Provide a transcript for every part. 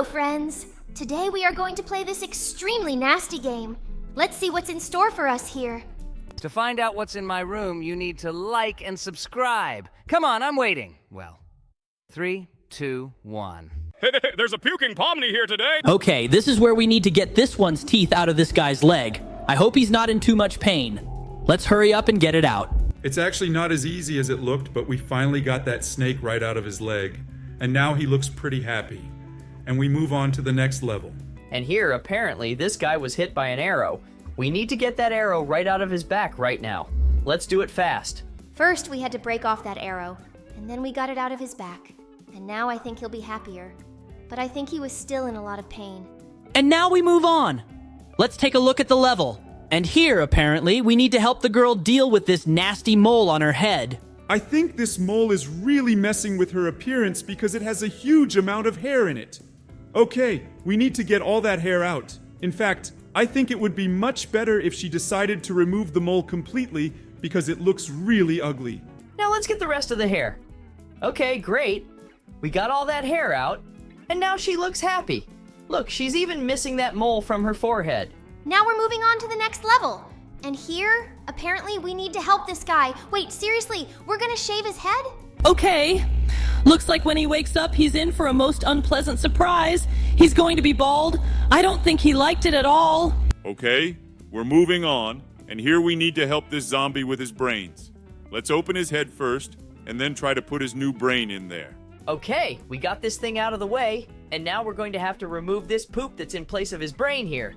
Hello, friends! Today we are going to play this extremely nasty game. Let's see what's in store for us here. To find out what's in my room, you need to like and subscribe. Come on, I'm waiting. Well, 3, 2, 1. Hey, there's a puking Pomni here today. Okay, this is where we need to get this one's teeth out of this guy's leg. I hope he's not in too much pain. Let's hurry up and get it out. It's actually not as easy as it looked, but we finally got that snake right out of his leg. And now he looks pretty happy. And we move on to the next level. And here, apparently, this guy was hit by an arrow. We need to get that arrow right out of his back right now. Let's do it fast. First, we had to break off that arrow, and then we got it out of his back. And now I think he'll be happier. But I think he was still in a lot of pain. And now we move on. Let's take a look at the level. And here, apparently, we need to help the girl deal with this nasty mole on her head. I think this mole is really messing with her appearance because it has a huge amount of hair in it. Okay, we need to get all that hair out. In fact, I think it would be much better if she decided to remove the mole completely because it looks really ugly. Now let's get the rest of the hair. Okay, great. We got all that hair out, and now she looks happy. Look, she's even missing that mole from her forehead. Now we're moving on to the next level. And here, apparently we need to help this guy. Wait, seriously, we're gonna shave his head? Okay. Looks like when he wakes up, he's in for a most unpleasant surprise. He's going to be bald. I don't think he liked it at all. Okay, we're moving on, and here we need to help this zombie with his brains. Let's open his head first, and then try to put his new brain in there. Okay, we got this thing out of the way, and now we're going to have to remove this poop that's in place of his brain here.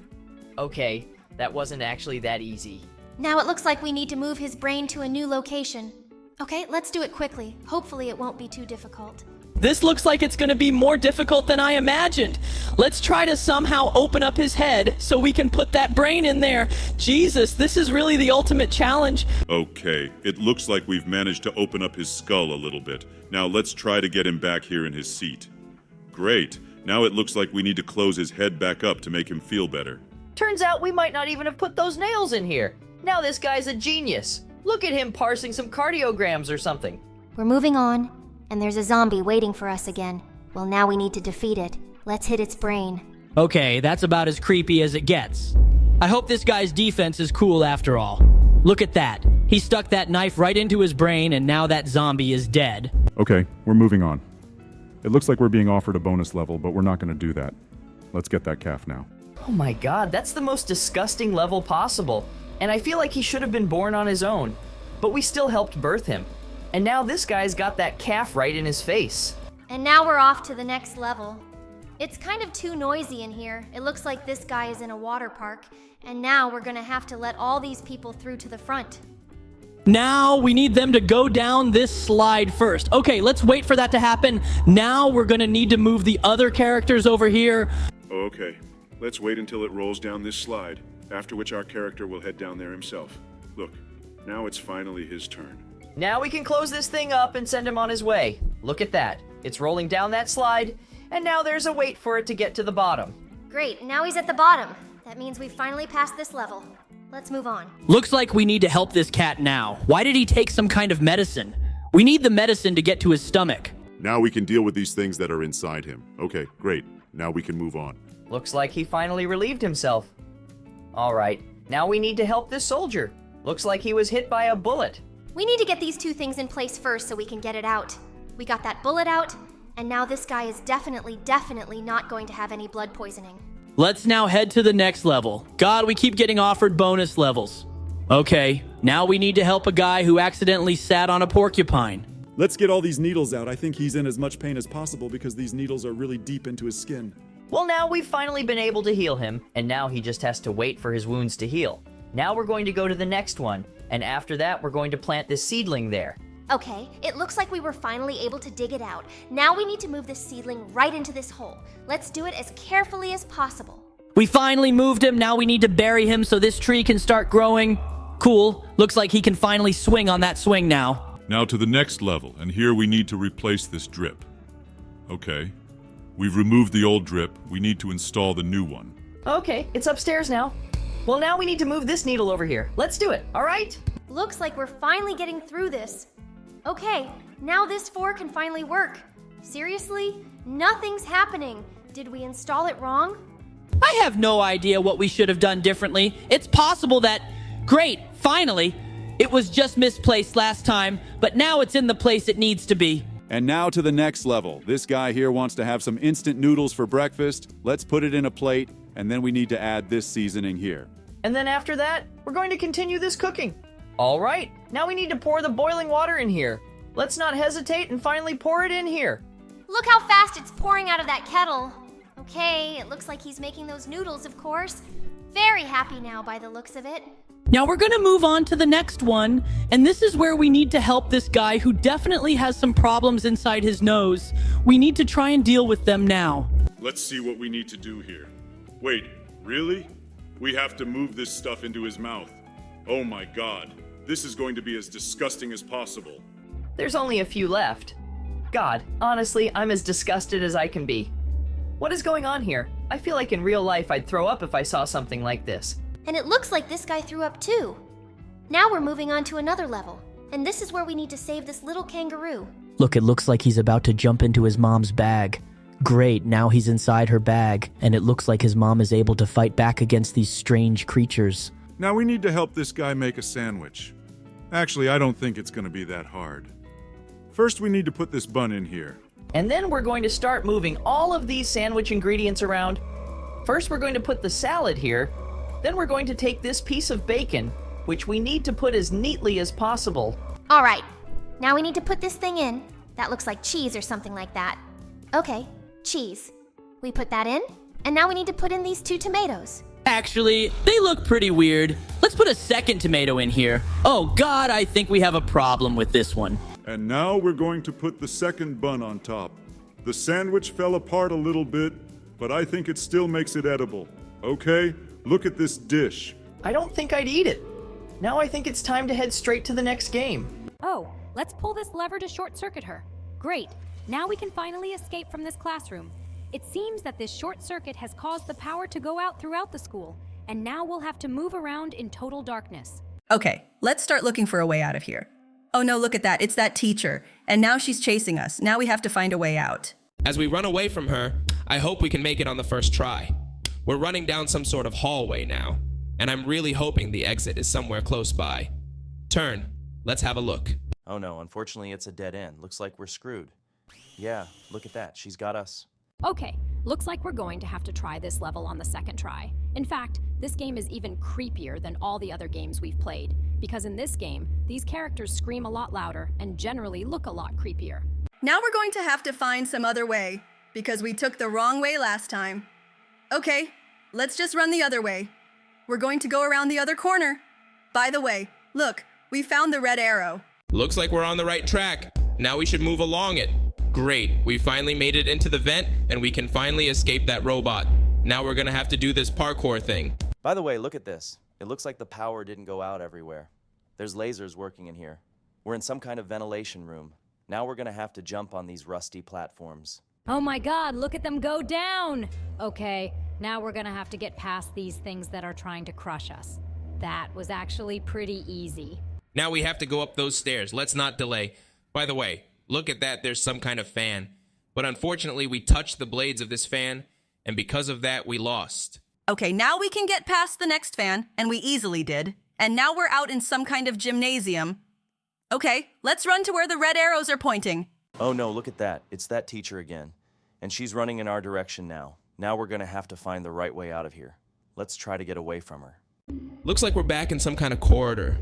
Okay, that wasn't actually that easy. Now it looks like we need to move his brain to a new location. Okay, let's do it quickly. Hopefully it won't be too difficult. This looks like it's going to be more difficult than I imagined. Let's try to somehow open up his head so we can put that brain in there. Jesus, this is really the ultimate challenge. Okay, it looks like we've managed to open up his skull a little bit. Now let's try to get him back here in his seat. Great, now it looks like we need to close his head back up to make him feel better. Turns out we might not even have put those nails in here. Now this guy's a genius. Look at him parsing some cardiograms or something. We're moving on, and there's a zombie waiting for us again. Well, now we need to defeat it. Let's hit its brain. Okay, that's about as creepy as it gets. I hope this guy's defense is cool after all. Look at that. He stuck that knife right into his brain, and now that zombie is dead. Okay, we're moving on. It looks like we're being offered a bonus level, but we're not going to do that. Let's get that calf now. Oh my god, that's the most disgusting level possible. And I feel like he should have been born on his own. But we still helped birth him. And now this guy's got that calf right in his face. And now we're off to the next level. It's kind of too noisy in here. It looks like this guy is in a water park. And now we're gonna have to let all these people through to the front. Now we need them to go down this slide first. Okay, let's wait for that to happen. Now we're gonna need to move the other characters over here. Okay, let's wait until it rolls down this slide, after which our character will head down there himself. Look, now it's finally his turn. Now we can close this thing up and send him on his way. Look at that. It's rolling down that slide, and now there's a wait for it to get to the bottom. Great, now he's at the bottom. That means we've finally passed this level. Let's move on. Looks like we need to help this cat now. Why did he take some kind of medicine? We need the medicine to get to his stomach. Now we can deal with these things that are inside him. Okay, great. Now we can move on. Looks like he finally relieved himself. Alright, now we need to help this soldier. Looks like he was hit by a bullet. We need to get these two things in place first so we can get it out. We got that bullet out, and now this guy is definitely not going to have any blood poisoning. Let's now head to the next level. God, we keep getting offered bonus levels. Okay, now we need to help a guy who accidentally sat on a porcupine. Let's get all these needles out. I think he's in as much pain as possible because these needles are really deep into his skin. Well, now we've finally been able to heal him, and now he just has to wait for his wounds to heal. Now we're going to go to the next one, and after that we're going to plant this seedling there. Okay, it looks like we were finally able to dig it out. Now we need to move this seedling right into this hole. Let's do it as carefully as possible. We finally moved him. Now we need to bury him so this tree can start growing. Cool. Looks like he can finally swing on that swing now. Now to the next level, and here we need to replace this drip. Okay. We've removed the old drip. We need to install the new one. Okay, it's upstairs now. Well, now we need to move this needle over here. Let's do it, all right? Looks like we're finally getting through this. Okay, now this 4 can finally work. Seriously? Nothing's happening. Did we install it wrong? I have no idea what we should have done differently. It's possible that, great, finally, it was just misplaced last time, but now it's in the place it needs to be. And now to the next level. This guy here wants to have some instant noodles for breakfast. Let's put it in a plate, and then we need to add this seasoning here. And then after that, we're going to continue this cooking. All right, now we need to pour the boiling water in here. Let's not hesitate and finally pour it in here. Look how fast it's pouring out of that kettle. Okay, it looks like he's making those noodles, of course. Very happy now by the looks of it. Now we're gonna move on to the next one, and this is where we need to help this guy who definitely has some problems inside his nose. We need to try and deal with them now. Let's see what we need to do here. Wait, really? We have to move this stuff into his mouth. Oh my god, this is going to be as disgusting as possible. There's only a few left. God, honestly, I'm as disgusted as I can be. What is going on here? I feel like in real life I'd throw up if I saw something like this. And it looks like this guy threw up too. Now we're moving on to another level. And this is where we need to save this little kangaroo. Look, it looks like he's about to jump into his mom's bag. Great, now he's inside her bag, and it looks like his mom is able to fight back against these strange creatures. Now we need to help this guy make a sandwich. Actually, I don't think it's going to be that hard. First, we need to put this bun in here. And then we're going to start moving all of these sandwich ingredients around. First, we're going to put the salad here. Then we're going to take this piece of bacon, which we need to put as neatly as possible. All right, now we need to put this thing in. That looks like cheese or something like that. Okay, cheese. We put that in, and now we need to put in these 2 tomatoes. Actually, they look pretty weird. Let's put a second tomato in here. Oh god, I think we have a problem with this one. And now we're going to put the second bun on top. The sandwich fell apart a little bit, but I think it still makes it edible. Okay, look at this dish. I don't think I'd eat it. Now I think it's time to head straight to the next game. Oh, let's pull this lever to short-circuit her. Great. Now we can finally escape from this classroom. It seems that this short circuit has caused the power to go out throughout the school, and now we'll have to move around in total darkness. Okay, let's start looking for a way out of here. Oh no, look at that. It's that teacher. And now she's chasing us. Now we have to find a way out. As we run away from her, I hope we can make it on the first try. We're running down some sort of hallway now, and I'm really hoping the exit is somewhere close by. Turn. Let's have a look. Oh no, unfortunately it's a dead end. Looks like we're screwed. Yeah, look at that. She's got us. Okay, looks like we're going to have to try this level on the second try. In fact, this game is even creepier than all the other games we've played, because in this game, these characters scream a lot louder and generally look a lot creepier. Now we're going to have to find some other way, because we took the wrong way last time. Okay, let's just run the other way. We're going to go around the other corner. By the way, look, we found the red arrow. Looks like we're on the right track. Now we should move along it. Great, we finally made it into the vent, and we can finally escape that robot. Now we're gonna have to do this parkour thing. By the way, look at this. It looks like the power didn't go out everywhere. There's lasers working in here. We're in some kind of ventilation room. Now we're gonna have to jump on these rusty platforms. Oh my god, look at them go down! Okay, now we're gonna have to get past these things that are trying to crush us. That was actually pretty easy. Now we have to go up those stairs. Let's not delay. By the way, look at that, there's some kind of fan. But unfortunately, we touched the blades of this fan, and because of that, we lost. Okay, now we can get past the next fan, and we easily did. And now we're out in some kind of gymnasium. Okay, let's run to where the red arrows are pointing. Oh no, look at that. It's that teacher again. And she's running in our direction now. Now we're gonna have to find the right way out of here. Let's try to get away from her. Looks like we're back in some kind of corridor.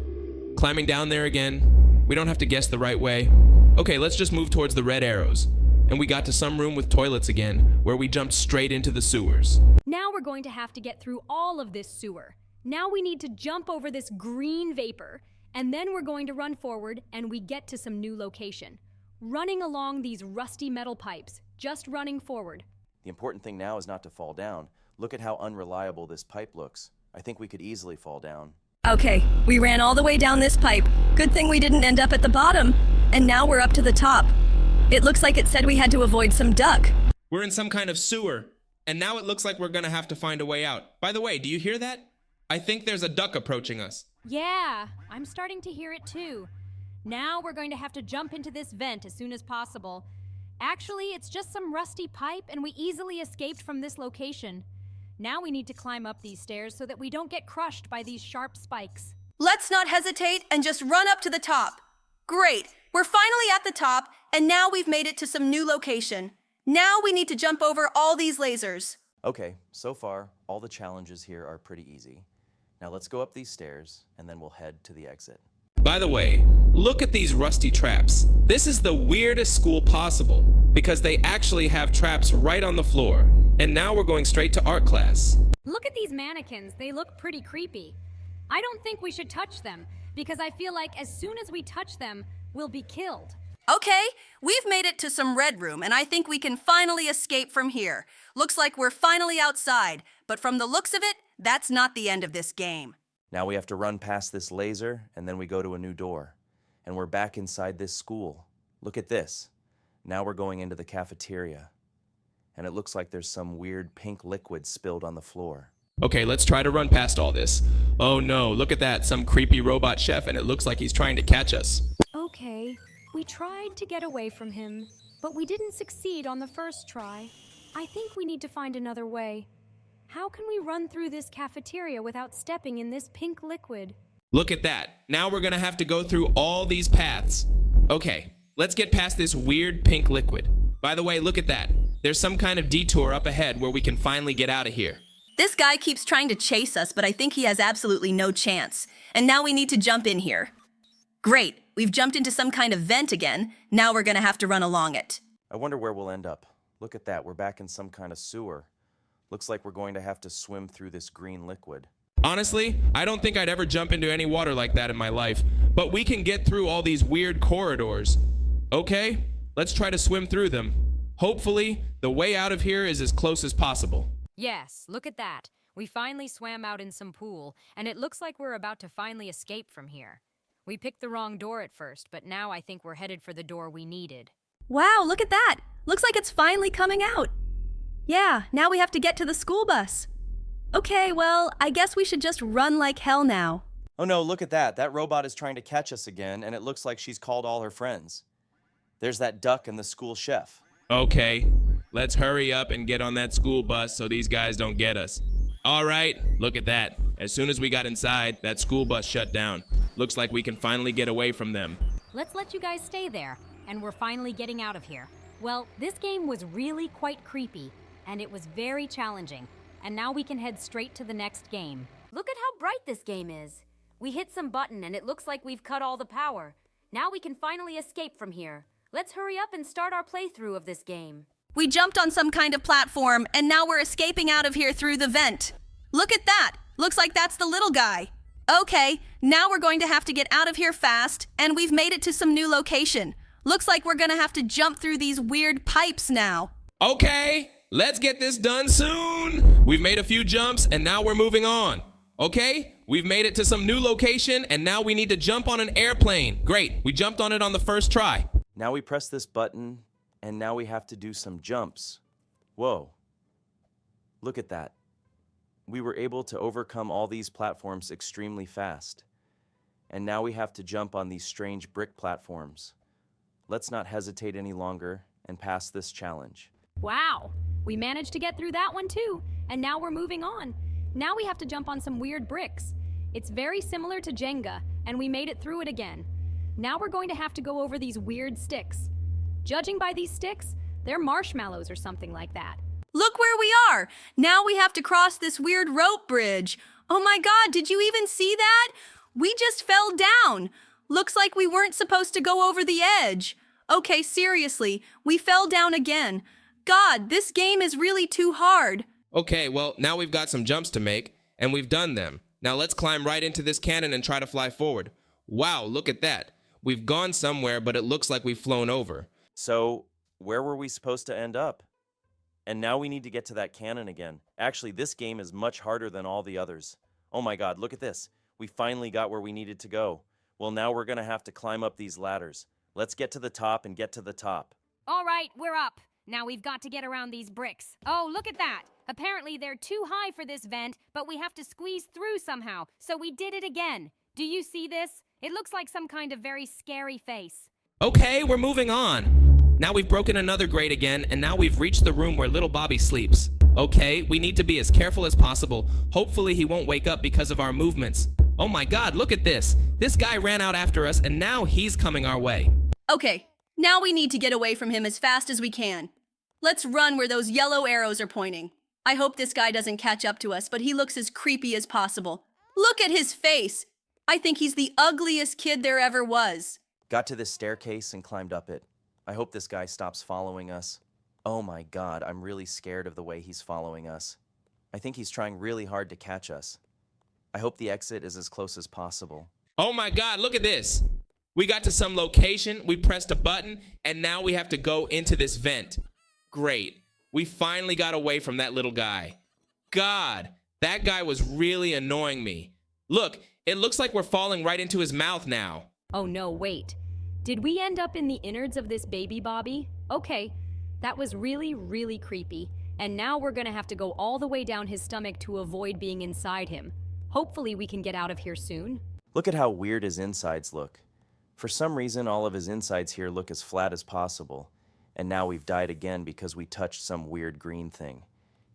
Climbing down there again. We don't have to guess the right way. Okay, let's just move towards the red arrows. And we got to some room with toilets again, where we jumped straight into the sewers. Now we're going to have to get through all of this sewer. Now we need to jump over this green vapor, and then we're going to run forward and we get to some new location. Running along these rusty metal pipes, just running forward. The important thing now is not to fall down. Look at how unreliable this pipe looks. I think we could easily fall down. Okay, we ran all the way down this pipe. Good thing we didn't end up at the bottom. And now we're up to the top. It looks like it said we had to avoid some duck. We're in some kind of sewer, and now it looks like we're gonna have to find a way out. By the way, do you hear that? I think there's a duck approaching us. Yeah, I'm starting to hear it too. Now we're going to have to jump into this vent as soon as possible. Actually, it's just some rusty pipe, and we easily escaped from this location. Now we need to climb up these stairs so that we don't get crushed by these sharp spikes. Let's not hesitate and just run up to the top. Great, we're finally at the top, and now we've made it to some new location. Now we need to jump over all these lasers. Okay, so far, all the challenges here are pretty easy. Now let's go up these stairs, and then we'll head to the exit. By the way, look at these rusty traps. This is the weirdest school possible, because they actually have traps right on the floor. And now we're going straight to art class. Look at these mannequins. They look pretty creepy. I don't think we should touch them, because I feel like as soon as we touch them, we'll be killed. Okay, we've made it to some red room, and I think we can finally escape from here. Looks like we're finally outside, but from the looks of it, that's not the end of this game. Now we have to run past this laser, and then we go to a new door. And we're back inside this school. Look at this. Now we're going into the cafeteria. And it looks like there's some weird pink liquid spilled on the floor. Okay, let's try to run past all this. Oh no, look at that, some creepy robot chef, and it looks like he's trying to catch us. Okay, we tried to get away from him, but we didn't succeed on the first try. I think we need to find another way. How can we run through this cafeteria without stepping in this pink liquid? Look at that. Now we're gonna have to go through all these paths. Okay, let's get past this weird pink liquid. By the way, look at that. There's some kind of detour up ahead where we can finally get out of here. This guy keeps trying to chase us, but I think he has absolutely no chance. And now we need to jump in here. Great, we've jumped into some kind of vent again. Now we're gonna have to run along it. I wonder where we'll end up. Look at that, we're back in some kind of sewer. Looks like we're going to have to swim through this green liquid. Honestly, I don't think I'd ever jump into any water like that in my life, but we can get through all these weird corridors. Okay, let's try to swim through them. Hopefully, the way out of here is as close as possible. Yes, look at that. We finally swam out in some pool, and it looks like we're about to finally escape from here. We picked the wrong door at first, but now I think we're headed for the door we needed. Wow, look at that! Looks like it's finally coming out. Yeah, now we have to get to the school bus. Okay, well, I guess we should just run like hell now. Oh no, look at that. That robot is trying to catch us again, and it looks like she's called all her friends. There's that duck and the school chef. Okay, let's hurry up and get on that school bus so these guys don't get us. All right, look at that. As soon as we got inside, that school bus shut down. Looks like we can finally get away from them. Let's let you guys stay there, and we're finally getting out of here. Well, this game was really quite creepy, and it was very challenging. And now we can head straight to the next game. Look at how bright this game is. We hit some button, and it looks like we've cut all the power. Now we can finally escape from here. Let's hurry up and start our playthrough of this game. We jumped on some kind of platform, and now we're escaping out of here through the vent. Look at that! Looks like that's the little guy. Okay, now we're going to have to get out of here fast, and we've made it to some new location. Looks like we're gonna have to jump through these weird pipes now. Okay, let's get this done soon. We've made a few jumps, and now we're moving on. Okay, we've made it to some new location, and now we need to jump on an airplane. Great, we jumped on it on the first try. Now we press this button, and now we have to do some jumps. Whoa. Look at that. We were able to overcome all these platforms extremely fast. And now we have to jump on these strange brick platforms. Let's not hesitate any longer and pass this challenge. Wow, we managed to get through that one too, and now we're moving on. Now we have to jump on some weird bricks. It's very similar to Jenga, and we made it through it again. Now we're going to have to go over these weird sticks. Judging by these sticks, they're marshmallows or something like that. Look where we are! Now we have to cross this weird rope bridge. Oh my god, did you even see that? We just fell down. Looks like we weren't supposed to go over the edge. Okay, seriously, we fell down again. God, this game is really too hard. Okay, well, now we've got some jumps to make, and we've done them. Now let's climb right into this cannon and try to fly forward. Wow, look at that. We've gone somewhere, but it looks like we've flown over. So, where were we supposed to end up? And now we need to get to that cannon again. Actually, this game is much harder than all the others. Oh my god, look at this. We finally got where we needed to go. Well, now we're gonna have to climb up these ladders. Let's get to the top and get to the top. All right, we're up. Now we've got to get around these bricks. Oh, look at that. Apparently they're too high for this vent, but we have to squeeze through somehow. So we did it again. Do you see this? It looks like some kind of very scary face. Okay, we're moving on. Now we've broken another grate again, and now we've reached the room where little Bobby sleeps. Okay, we need to be as careful as possible. Hopefully he won't wake up because of our movements. Oh my god, look at this. This guy ran out after us, and now he's coming our way. Okay, now we need to get away from him as fast as we can. Let's run where those yellow arrows are pointing. I hope this guy doesn't catch up to us, but he looks as creepy as possible. Look at his face! I think he's the ugliest kid there ever was. Got to this staircase and climbed up it. I hope this guy stops following us. Oh my god, I'm really scared of the way he's following us. I think he's trying really hard to catch us. I hope the exit is as close as possible. Oh my god, look at this. We got to some location, we pressed a button, and now we have to go into this vent. Great. We finally got away from that little guy. God, that guy was really annoying me. Look, it looks like we're falling right into his mouth now. Oh no, wait. Did we end up in the innards of this baby Bobby? Okay, that was really, really creepy. And now we're gonna have to go all the way down his stomach to avoid being inside him. Hopefully we can get out of here soon. Look at how weird his insides look. For some reason, all of his insides here look as flat as possible. And now we've died again because we touched some weird green thing.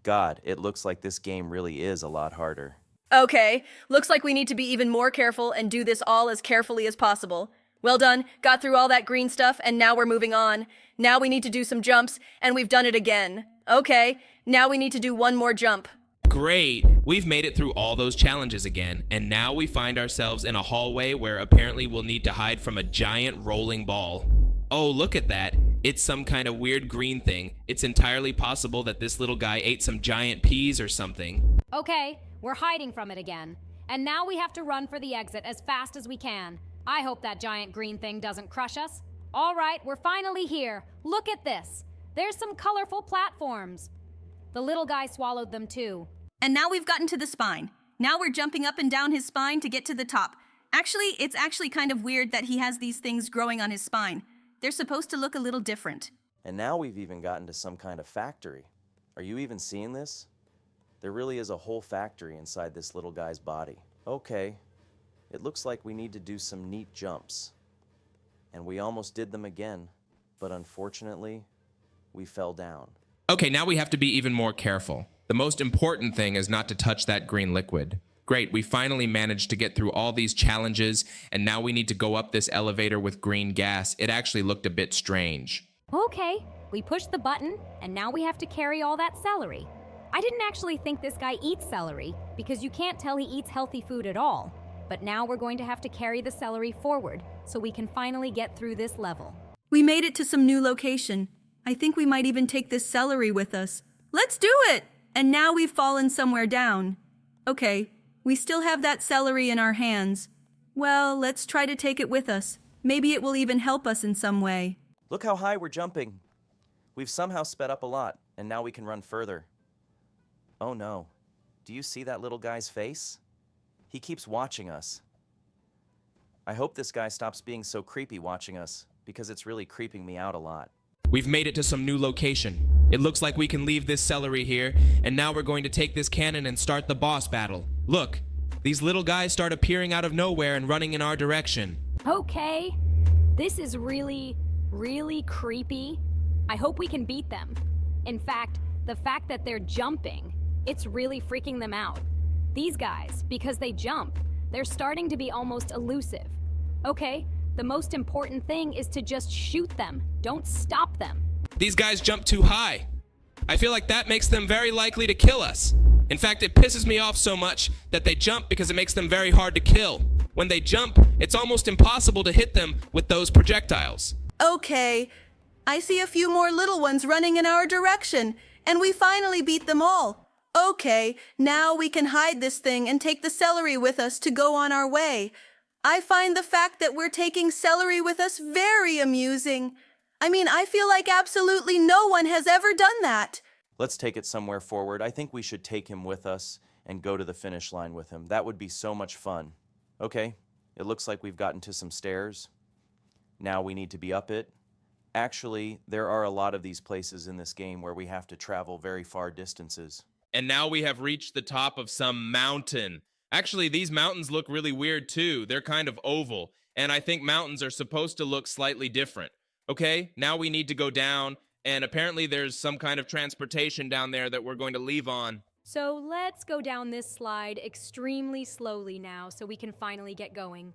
God, it looks like this game really is a lot harder. Okay, looks like we need to be even more careful and do this all as carefully as possible. Well done, got through all that green stuff, and now we're moving on. Now we need to do some jumps, and we've done it again. Okay, now we need to do one more jump. Great! We've made it through all those challenges again, and now we find ourselves in a hallway where apparently we'll need to hide from a giant rolling ball. Oh, look at that. It's some kind of weird green thing. It's entirely possible that this little guy ate some giant peas or something. Okay, we're hiding from it again. And now we have to run for the exit as fast as we can. I hope that giant green thing doesn't crush us. All right, we're finally here. Look at this. There's some colorful platforms. The little guy swallowed them too. And now we've gotten to the spine. Now we're jumping up and down his spine to get to the top. Actually, it's actually kind of weird that he has these things growing on his spine. They're supposed to look a little different. And now we've even gotten to some kind of factory. Are you even seeing this? There really is a whole factory inside this little guy's body. Okay, it looks like we need to do some neat jumps. And we almost did them again, but unfortunately, we fell down. Okay, now we have to be even more careful. The most important thing is not to touch that green liquid. Great, we finally managed to get through all these challenges, and now we need to go up this elevator with green gas. It actually looked a bit strange. Okay, we pushed the button, and now we have to carry all that celery. I didn't actually think this guy eats celery, because you can't tell he eats healthy food at all. But now we're going to have to carry the celery forward, so we can finally get through this level. We made it to some new location. I think we might even take this celery with us. Let's do it! And now we've fallen somewhere down. Okay, we still have that celery in our hands. Well, let's try to take it with us. Maybe it will even help us in some way. Look how high we're jumping. We've somehow sped up a lot, and now we can run further. Oh no. Do you see that little guy's face? He keeps watching us. I hope this guy stops being so creepy watching us, because it's really creeping me out a lot. We've made it to some new location. It looks like we can leave this celery here, and now we're going to take this cannon and start the boss battle. Look, these little guys start appearing out of nowhere and running in our direction. Okay, this is really, really creepy. I hope we can beat them. In fact, the fact that they're jumping, it's really freaking them out. These guys, because they jump, they're starting to be almost elusive. Okay, the most important thing is to just shoot them. Don't stop them. These guys jump too high. I feel like that makes them very likely to kill us. In fact, it pisses me off so much that they jump because it makes them very hard to kill. When they jump, it's almost impossible to hit them with those projectiles. Okay, I see a few more little ones running in our direction, and we finally beat them all. Okay, now we can hide this thing and take the celery with us to go on our way. I find the fact that we're taking celery with us very amusing. I mean, I feel like absolutely no one has ever done that. Let's take it somewhere forward. I think we should take him with us and go to the finish line with him. That would be so much fun. Okay, it looks like we've gotten to some stairs. Now we need to be up it. Actually, there are a lot of these places in this game where we have to travel very far distances. And now we have reached the top of some mountain. Actually, these mountains look really weird too. They're kind of oval, and I think mountains are supposed to look slightly different. Okay, now we need to go down, and apparently there's some kind of transportation down there that we're going to leave on. So let's go down this slide extremely slowly now so we can finally get going.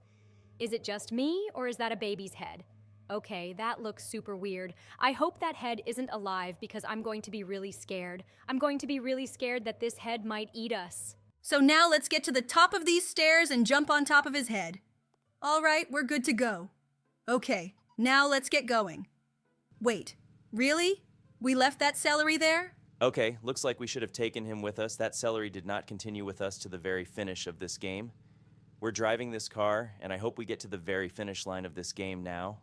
Is it just me, or is that a baby's head? Okay, that looks super weird. I hope that head isn't alive because I'm going to be really scared. I'm going to be really scared that this head might eat us. So now let's get to the top of these stairs and jump on top of his head. All right, we're good to go. Okay, now let's get going. Wait, really? We left that celery there? Okay, looks like we should have taken him with us. That celery did not continue with us to the very finish of this game. We're driving this car, and I hope we get to the very finish line of this game now.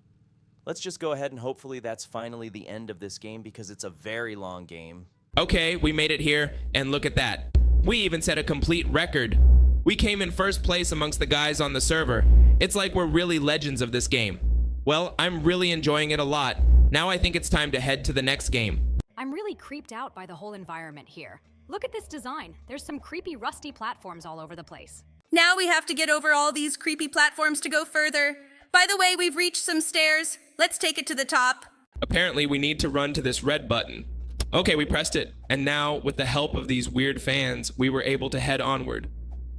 Let's just go ahead and hopefully that's finally the end of this game because it's a very long game. Okay, we made it here, and look at that. We even set a complete record. We came in first place amongst the guys on the server. It's like we're really legends of this game. Well, I'm really enjoying it a lot. Now I think it's time to head to the next game. I'm really creeped out by the whole environment here. Look at this design. There's some creepy rusty platforms all over the place. Now we have to get over all these creepy platforms to go further. By the way, we've reached some stairs. Let's take it to the top. Apparently, we need to run to this red button. Okay, we pressed it. And now, with the help of these weird fans, we were able to head onward.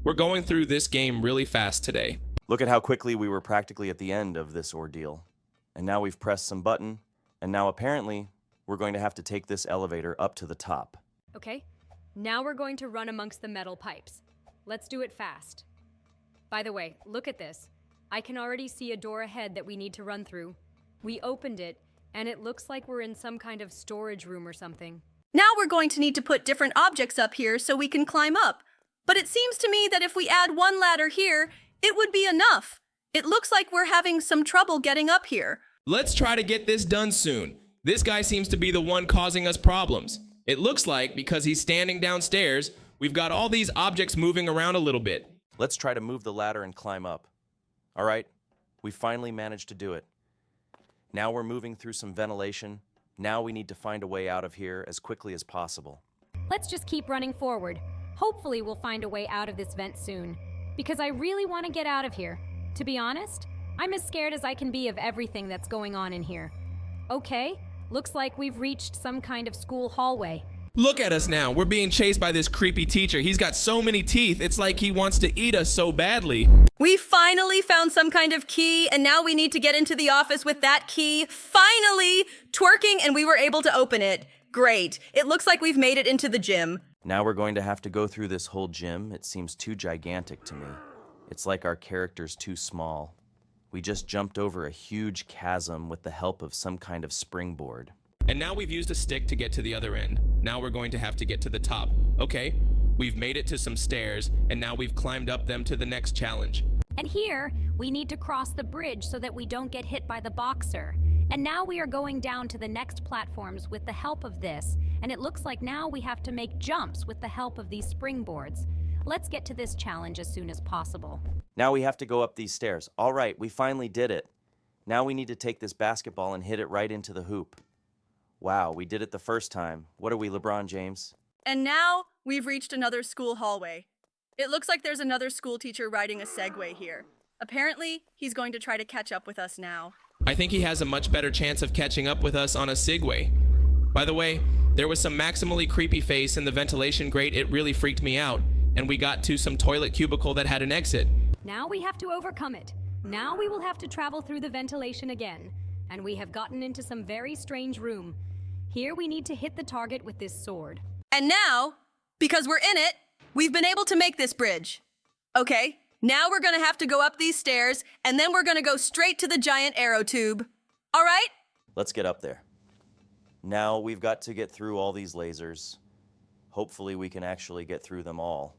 We're going through this game really fast today. Look at how quickly we were practically at the end of this ordeal. And now we've pressed some button, and now apparently we're going to have to take this elevator up to the top. Okay, now we're going to run amongst the metal pipes. Let's do it fast. By the way, look at this. I can already see a door ahead that we need to run through. We opened it, and it looks like we're in some kind of storage room or something. Now we're going to need to put different objects up here so we can climb up. But it seems to me that if we add one ladder here, it would be enough. It looks like we're having some trouble getting up here. Let's try to get this done soon. This guy seems to be the one causing us problems. It looks like because he's standing downstairs, we've got all these objects moving around a little bit. Let's try to move the ladder and climb up. All right, we finally managed to do it. Now we're moving through some ventilation. Now we need to find a way out of here as quickly as possible. Let's just keep running forward. Hopefully we'll find a way out of this vent soon. Because I really want to get out of here. To be honest, I'm as scared as I can be of everything that's going on in here. Okay, looks like we've reached some kind of school hallway. Look at us now. We're being chased by this creepy teacher. He's got so many teeth. It's like he wants to eat us so badly. We finally found some kind of key, and now we need to get into the office with that key. Finally! Twerking, and we were able to open it. Great. It looks like we've made it into the gym. Now we're going to have to go through this whole gym. It seems too gigantic to me. It's like our character's too small. We just jumped over a huge chasm with the help of some kind of springboard. And now we've used a stick to get to the other end. Now we're going to have to get to the top. Okay, we've made it to some stairs, and now we've climbed up them to the next challenge. And here, we need to cross the bridge so that we don't get hit by the boxer. And now we are going down to the next platforms with the help of this, and it looks like now we have to make jumps with the help of these springboards. Let's get to this challenge as soon as possible. Now we have to go up these stairs. All right, we finally did it. Now we need to take this basketball and hit it right into the hoop. Wow, we did it the first time. What are we, LeBron James? And now we've reached another school hallway. It looks like there's another school teacher riding a Segway here. Apparently, he's going to try to catch up with us now. I think he has a much better chance of catching up with us on a Segway. By the way, there was some maximally creepy face in the ventilation grate. It really freaked me out. And we got to some toilet cubicle that had an exit. Now we have to overcome it. Now we will have to travel through the ventilation again. And we have gotten into some very strange room. Here we need to hit the target with this sword. And now, because we're in it, we've been able to make this bridge. Okay, now we're gonna have to go up these stairs, and then we're gonna go straight to the giant arrow tube. All right? Let's get up there. Now we've got to get through all these lasers. Hopefully we can actually get through them all.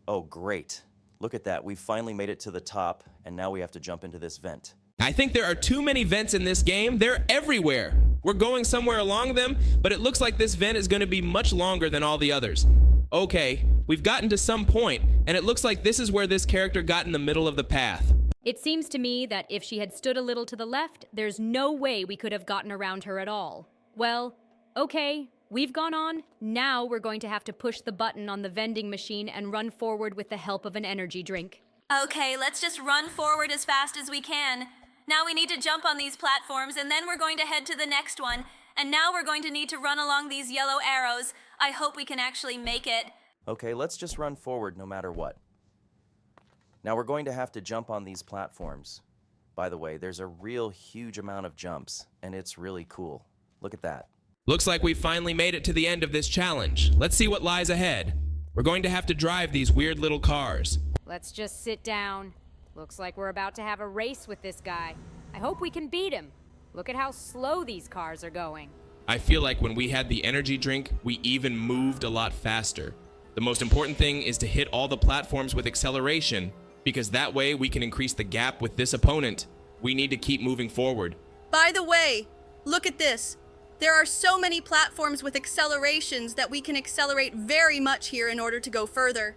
Oh, great. Look at that. We've finally made it to the top, and now we have to jump into this vent. I think there are too many vents in this game. They're everywhere. We're going somewhere along them, but it looks like this vent is going to be much longer than all the others. Okay, we've gotten to some point, and it looks like this is where this character got in the middle of the path. It seems to me that if she had stood a little to the left, there's no way we could have gotten around her at all. Well, okay, we've gone on. Now we're going to have to push the button on the vending machine and run forward with the help of an energy drink. Okay, let's just run forward as fast as we can. Now we need to jump on these platforms, and then we're going to head to the next one. And now we're going to need to run along these yellow arrows. I hope we can actually make it. Okay, let's just run forward no matter what. Now we're going to have to jump on these platforms. By the way, there's a real huge amount of jumps, and it's really cool. Look at that. Looks like we finally made it to the end of this challenge. Let's see what lies ahead. We're going to have to drive these weird little cars. Let's just sit down. Looks like we're about to have a race with this guy. I hope we can beat him. Look at how slow these cars are going. I feel like when we had the energy drink, we even moved a lot faster. The most important thing is to hit all the platforms with acceleration, because that way we can increase the gap with this opponent. We need to keep moving forward. By the way, look at this. There are so many platforms with accelerations that we can accelerate very much here in order to go further.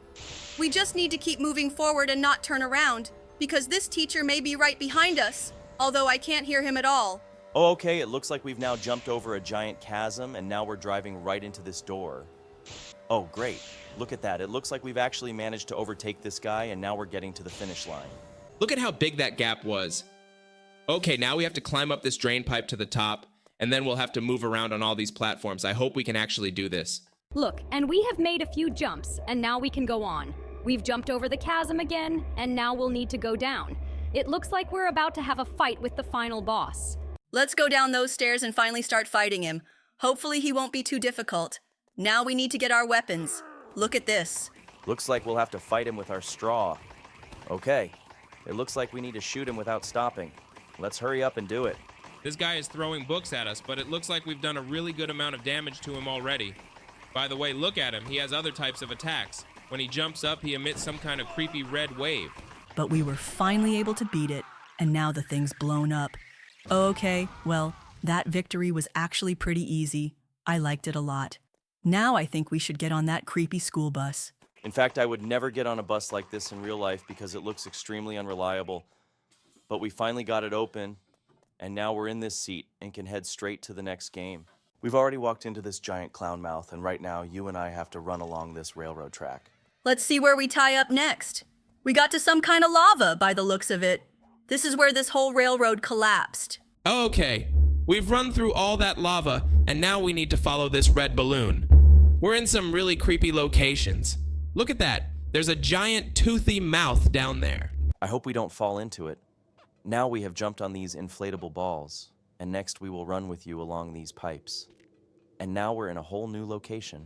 We just need to keep moving forward and not turn around, because this teacher may be right behind us, although I can't hear him at all. Oh, okay, it looks like we've now jumped over a giant chasm, and now we're driving right into this door. Oh, great. Look at that. It looks like we've actually managed to overtake this guy, and now we're getting to the finish line. Look at how big that gap was. Okay, now we have to climb up this drain pipe to the top, and then we'll have to move around on all these platforms. I hope we can actually do this. Look, and we have made a few jumps, and now we can go on. We've jumped over the chasm again, and now we'll need to go down. It looks like we're about to have a fight with the final boss. Let's go down those stairs and finally start fighting him. Hopefully he won't be too difficult. Now we need to get our weapons. Look at this. Looks like we'll have to fight him with our straw. Okay, it looks like we need to shoot him without stopping. Let's hurry up and do it. This guy is throwing books at us, but it looks like we've done a really good amount of damage to him already. By the way, look at him. He has other types of attacks. When he jumps up, he emits some kind of creepy red wave. But we were finally able to beat it, and now the thing's blown up. Okay, well, that victory was actually pretty easy. I liked it a lot. Now I think we should get on that creepy school bus. In fact, I would never get on a bus like this in real life because it looks extremely unreliable. But we finally got it open, and now we're in this seat and can head straight to the next game. We've already walked into this giant clown mouth, and right now you and I have to run along this railroad track. Let's see where we tie up next. We got to some kind of lava by the looks of it. This is where this whole railroad collapsed. Okay, we've run through all that lava, and now we need to follow this red balloon. We're in some really creepy locations. Look at that. There's a giant toothy mouth down there. I hope we don't fall into it. Now we have jumped on these inflatable balls, and next we will run with you along these pipes. And now we're in a whole new location.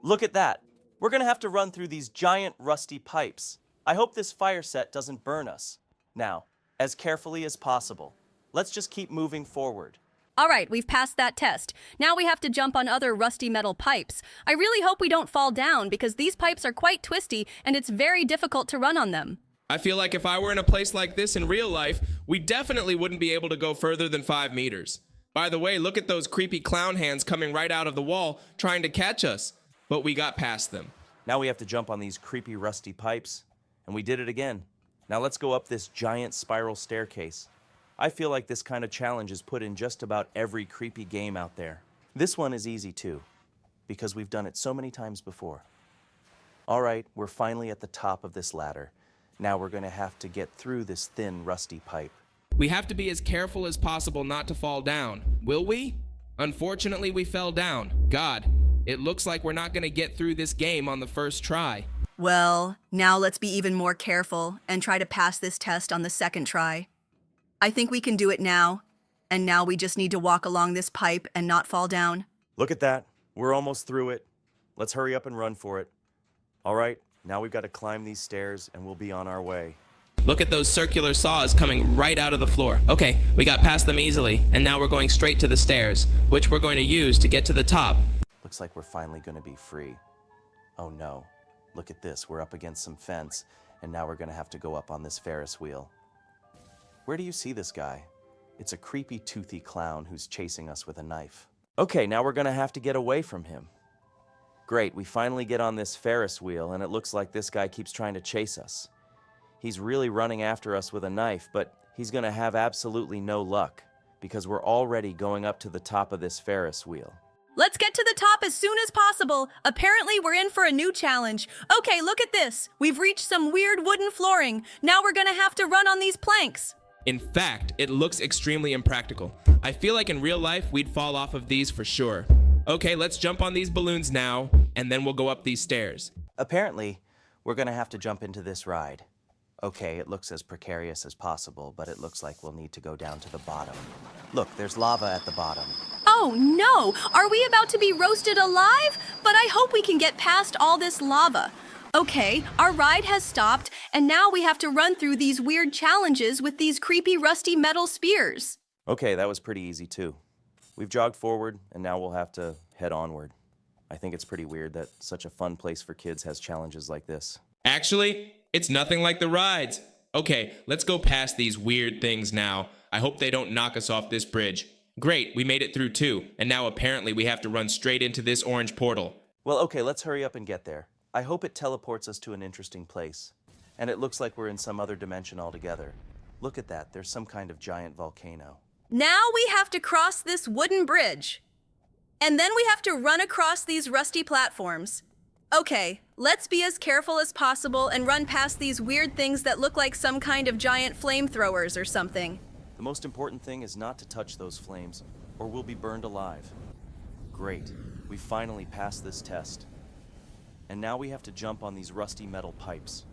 Look at that! We're gonna have to run through these giant rusty pipes. I hope this fire set doesn't burn us. Now, as carefully as possible. Let's just keep moving forward. All right, we've passed that test. Now we have to jump on other rusty metal pipes. I really hope we don't fall down because these pipes are quite twisty and it's very difficult to run on them. I feel like if I were in a place like this in real life, we definitely wouldn't be able to go further than 5 meters. By the way, look at those creepy clown hands coming right out of the wall trying to catch us. But we got past them. Now we have to jump on these creepy rusty pipes, and we did it again. Now let's go up this giant spiral staircase. I feel like this kind of challenge is put in just about every creepy game out there. This one is easy too, because we've done it so many times before. All right, we're finally at the top of this ladder. Now we're going to have to get through this thin, rusty pipe. We have to be as careful as possible not to fall down. Will we? Unfortunately, we fell down. God, it looks like we're not going to get through this game on the first try. Well, now let's be even more careful and try to pass this test on the second try. I think we can do it now. And now we just need to walk along this pipe and not fall down. Look at that. We're almost through it. Let's hurry up and run for it. All right, now we've got to climb these stairs and we'll be on our way. Look at those circular saws coming right out of the floor. Okay, we got past them easily, and now we're going straight to the stairs, which we're going to use to get to the top. Looks like we're finally going to be free. Oh no, look at this. We're up against some fence, and now we're going to have to go up on this Ferris wheel. Where do you see this guy? It's a creepy, toothy clown who's chasing us with a knife. Okay, now we're going to have to get away from him. Great, we finally get on this Ferris wheel, and it looks like this guy keeps trying to chase us. He's really running after us with a knife, but he's going to have absolutely no luck, because we're already going up to the top of this Ferris wheel. Let's get to the top as soon as possible. Apparently, we're in for a new challenge. Okay, look at this. We've reached some weird wooden flooring. Now we're going to have to run on these planks. In fact, it looks extremely impractical. I feel like in real life, we'd fall off of these for sure. Okay, let's jump on these balloons now, and then we'll go up these stairs. Apparently, we're gonna have to jump into this ride. Okay, it looks as precarious as possible, but it looks like we'll need to go down to the bottom. Look, there's lava at the bottom. Oh no! Are we about to be roasted alive? But I hope we can get past all this lava. Okay, our ride has stopped, and now we have to run through these weird challenges with these creepy rusty metal spears. Okay, that was pretty easy too. We've jogged forward, and now we'll have to head onward. I think it's pretty weird that such a fun place for kids has challenges like this. Actually, it's nothing like the rides. Okay, let's go past these weird things now. I hope they don't knock us off this bridge. Great, we made it through too, and now apparently we have to run straight into this orange portal. Well, okay, let's hurry up and get there. I hope it teleports us to an interesting place. And it looks like we're in some other dimension altogether. Look at that, there's some kind of giant volcano. Now we have to cross this wooden bridge. And then we have to run across these rusty platforms. Okay, let's be as careful as possible and run past these weird things that look like some kind of giant flamethrowers or something. The most important thing is not to touch those flames, or we'll be burned alive. Great, we finally passed this test. And now we have to jump on these rusty metal pipes.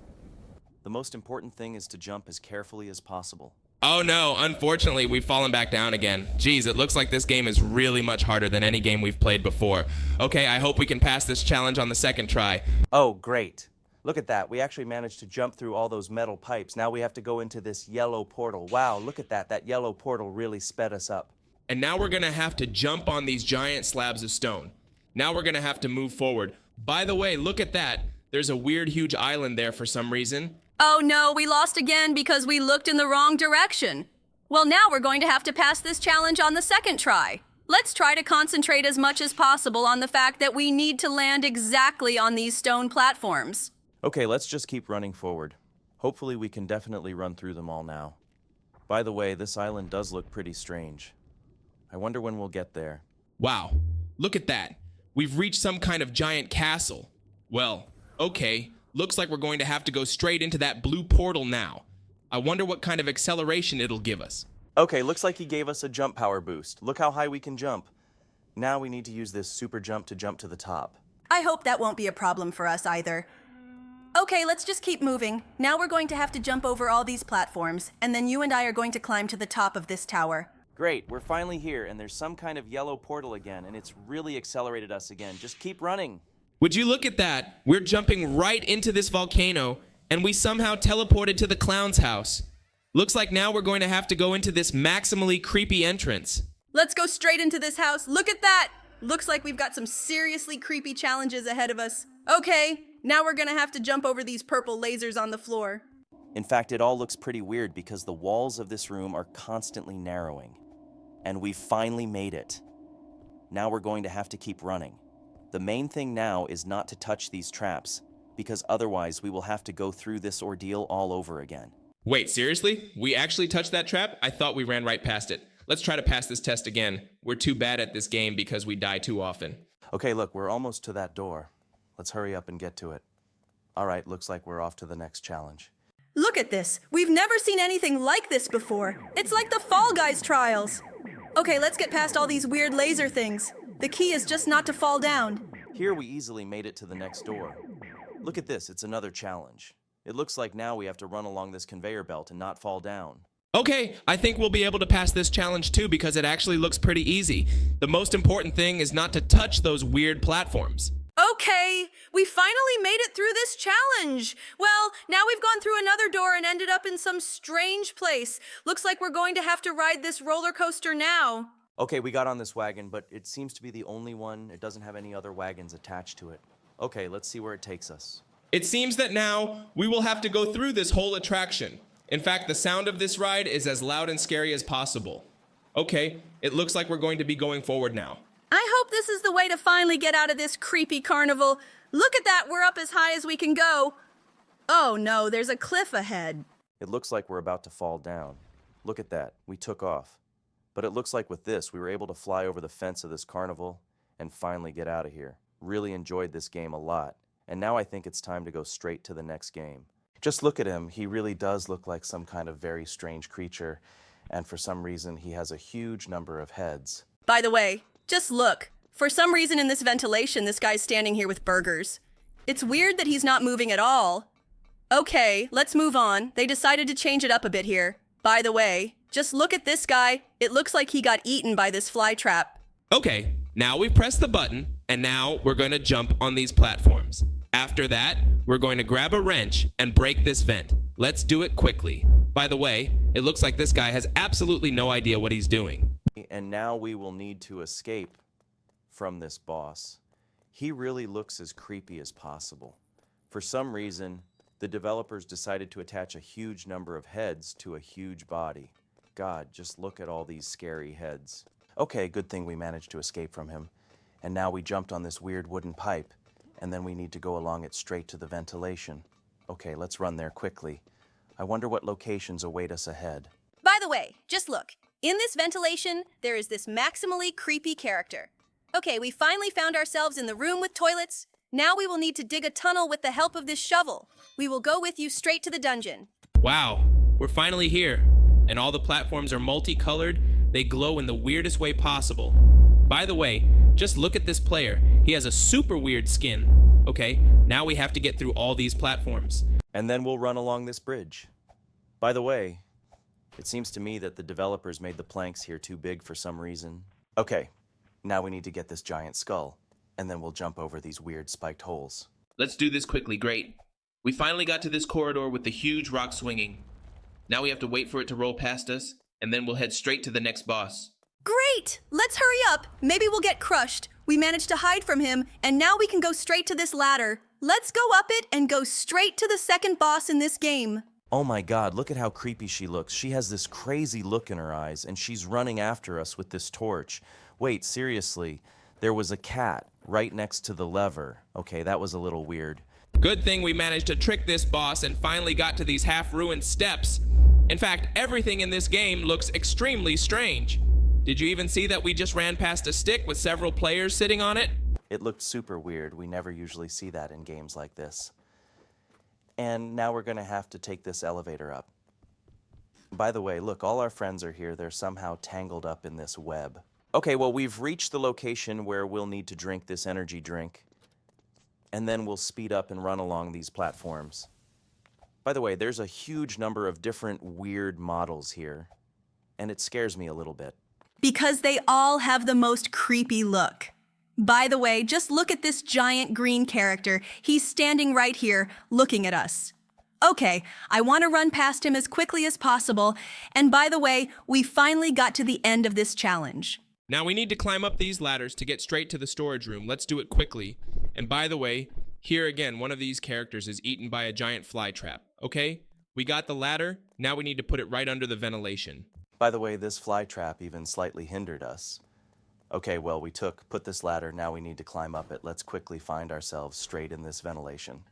The most important thing is to jump as carefully as possible. Oh no, unfortunately, we've fallen back down again. Geez, it looks like this game is really much harder than any game we've played before. Okay, I hope we can pass this challenge on the second try. Oh, great. Look at that, we actually managed to jump through all those metal pipes. Now we have to go into this yellow portal. Wow, look at that, that yellow portal really sped us up. And now we're gonna have to jump on these giant slabs of stone. Now we're gonna have to move forward. By the way, look at that. There's a weird, huge island there for some reason. Oh no, we lost again because we looked in the wrong direction. Well, now we're going to have to pass this challenge on the second try. Let's try to concentrate as much as possible on the fact that we need to land exactly on these stone platforms. Okay, let's just keep running forward. Hopefully we can definitely run through them all now. By the way, this island does look pretty strange. I wonder when we'll get there. Wow, look at that. We've reached some kind of giant castle. Well, okay, looks like we're going to have to go straight into that blue portal now. I wonder what kind of acceleration it'll give us. Okay, looks like he gave us a jump power boost. Look how high we can jump. Now we need to use this super jump to jump to the top. I hope that won't be a problem for us either. Okay, let's just keep moving. Now we're going to have to jump over all these platforms, and then you and I are going to climb to the top of this tower. Great, we're finally here, and there's some kind of yellow portal again, and it's really accelerated us again. Just keep running. Would you look at that? We're jumping right into this volcano, and we somehow teleported to the clown's house. Looks like now we're going to have to go into this maximally creepy entrance. Let's go straight into this house. Look at that! Looks like we've got some seriously creepy challenges ahead of us. Okay, now we're gonna have to jump over these purple lasers on the floor. In fact, it all looks pretty weird because the walls of this room are constantly narrowing. And we finally made it. Now we're going to have to keep running. The main thing now is not to touch these traps, because otherwise we will have to go through this ordeal all over again. Wait, seriously? We actually touched that trap? I thought we ran right past it. Let's try to pass this test again. We're too bad at this game because we die too often. Okay, look, we're almost to that door. Let's hurry up and get to it. All right, looks like we're off to the next challenge. Look at this. We've never seen anything like this before. It's like the Fall Guys trials. Okay, let's get past all these weird laser things. The key is just not to fall down. Here we easily made it to the next door. Look at this, it's another challenge. It looks like now we have to run along this conveyor belt and not fall down. Okay, I think we'll be able to pass this challenge too because it actually looks pretty easy. The most important thing is not to touch those weird platforms. Okay, we finally made it through this challenge. Well, now we've gone through another door and ended up in some strange place. Looks like we're going to have to ride this roller coaster now. Okay, we got on this wagon, but it seems to be the only one. It doesn't have any other wagons attached to it. Okay, let's see where it takes us. It seems that now we will have to go through this whole attraction. In fact, the sound of this ride is as loud and scary as possible. Okay, it looks like we're going to be going forward now. I hope this is the way to finally get out of this creepy carnival. Look at that, we're up as high as we can go. Oh no, there's a cliff ahead. It looks like we're about to fall down. Look at that, we took off. But it looks like with this, we were able to fly over the fence of this carnival and finally get out of here. Really enjoyed this game a lot. And now I think it's time to go straight to the next game. Just look at him. He really does look like some kind of very strange creature, and for some reason he has a huge number of heads. By the way, just look. For some reason in this ventilation, this guy's standing here with burgers. It's weird that he's not moving at all. Okay, let's move on. They decided to change it up a bit here. By the way, just look at this guy. It looks like he got eaten by this fly trap. Okay, now we've pressed the button, and now we're going to jump on these platforms. After that, we're going to grab a wrench and break this vent. Let's do it quickly. By the way, it looks like this guy has absolutely no idea what he's doing. And now we will need to escape from this boss. He really looks as creepy as possible. For some reason, the developers decided to attach a huge number of heads to a huge body. God, just look at all these scary heads. Okay, good thing we managed to escape from him. And now we jumped on this weird wooden pipe, and then we need to go along it straight to the ventilation. Okay, let's run there quickly. I wonder what locations await us ahead. By the way, just look. In this ventilation, there is this maximally creepy character. Okay, we finally found ourselves in the room with toilets. Now we will need to dig a tunnel with the help of this shovel. We will go with you straight to the dungeon. Wow, we're finally here. And all the platforms are multicolored. They glow in the weirdest way possible. By the way, just look at this player. He has a super weird skin. Okay, now we have to get through all these platforms. And then we'll run along this bridge. By the way, it seems to me that the developers made the planks here too big for some reason. Okay, now we need to get this giant skull, and then we'll jump over these weird spiked holes. Let's do this quickly. Great. We finally got to this corridor with the huge rock swinging. Now we have to wait for it to roll past us, and then we'll head straight to the next boss. Great! Let's hurry up. Maybe we'll get crushed. We managed to hide from him, and now we can go straight to this ladder. Let's go up it and go straight to the second boss in this game. Oh my God, look at how creepy she looks. She has this crazy look in her eyes, and she's running after us with this torch. Wait, seriously, there was a cat right next to the lever. Okay, that was a little weird. Good thing we managed to trick this boss and finally got to these half-ruined steps. In fact, everything in this game looks extremely strange. Did you even see that we just ran past a stick with several players sitting on it? It looked super weird. We never usually see that in games like this. And now we're gonna have to take this elevator up. By the way, look, all our friends are here. They're somehow tangled up in this web. Okay, well, we've reached the location where we'll need to drink this energy drink. And then we'll speed up and run along these platforms. By the way, there's a huge number of different weird models here. And it scares me a little bit. Because they all have the most creepy look. By the way, just look at this giant green character. He's standing right here, looking at us. Okay, I want to run past him as quickly as possible. And by the way, we finally got to the end of this challenge. Now we need to climb up these ladders to get straight to the storage room. Let's do it quickly. And by the way, here again, one of these characters is eaten by a giant fly trap. Okay, we got the ladder. Now we need to put it right under the ventilation. By the way, this fly trap even slightly hindered us. Okay, well, we put this ladder, now we need to climb up it. Let's quickly find ourselves straight in this ventilation.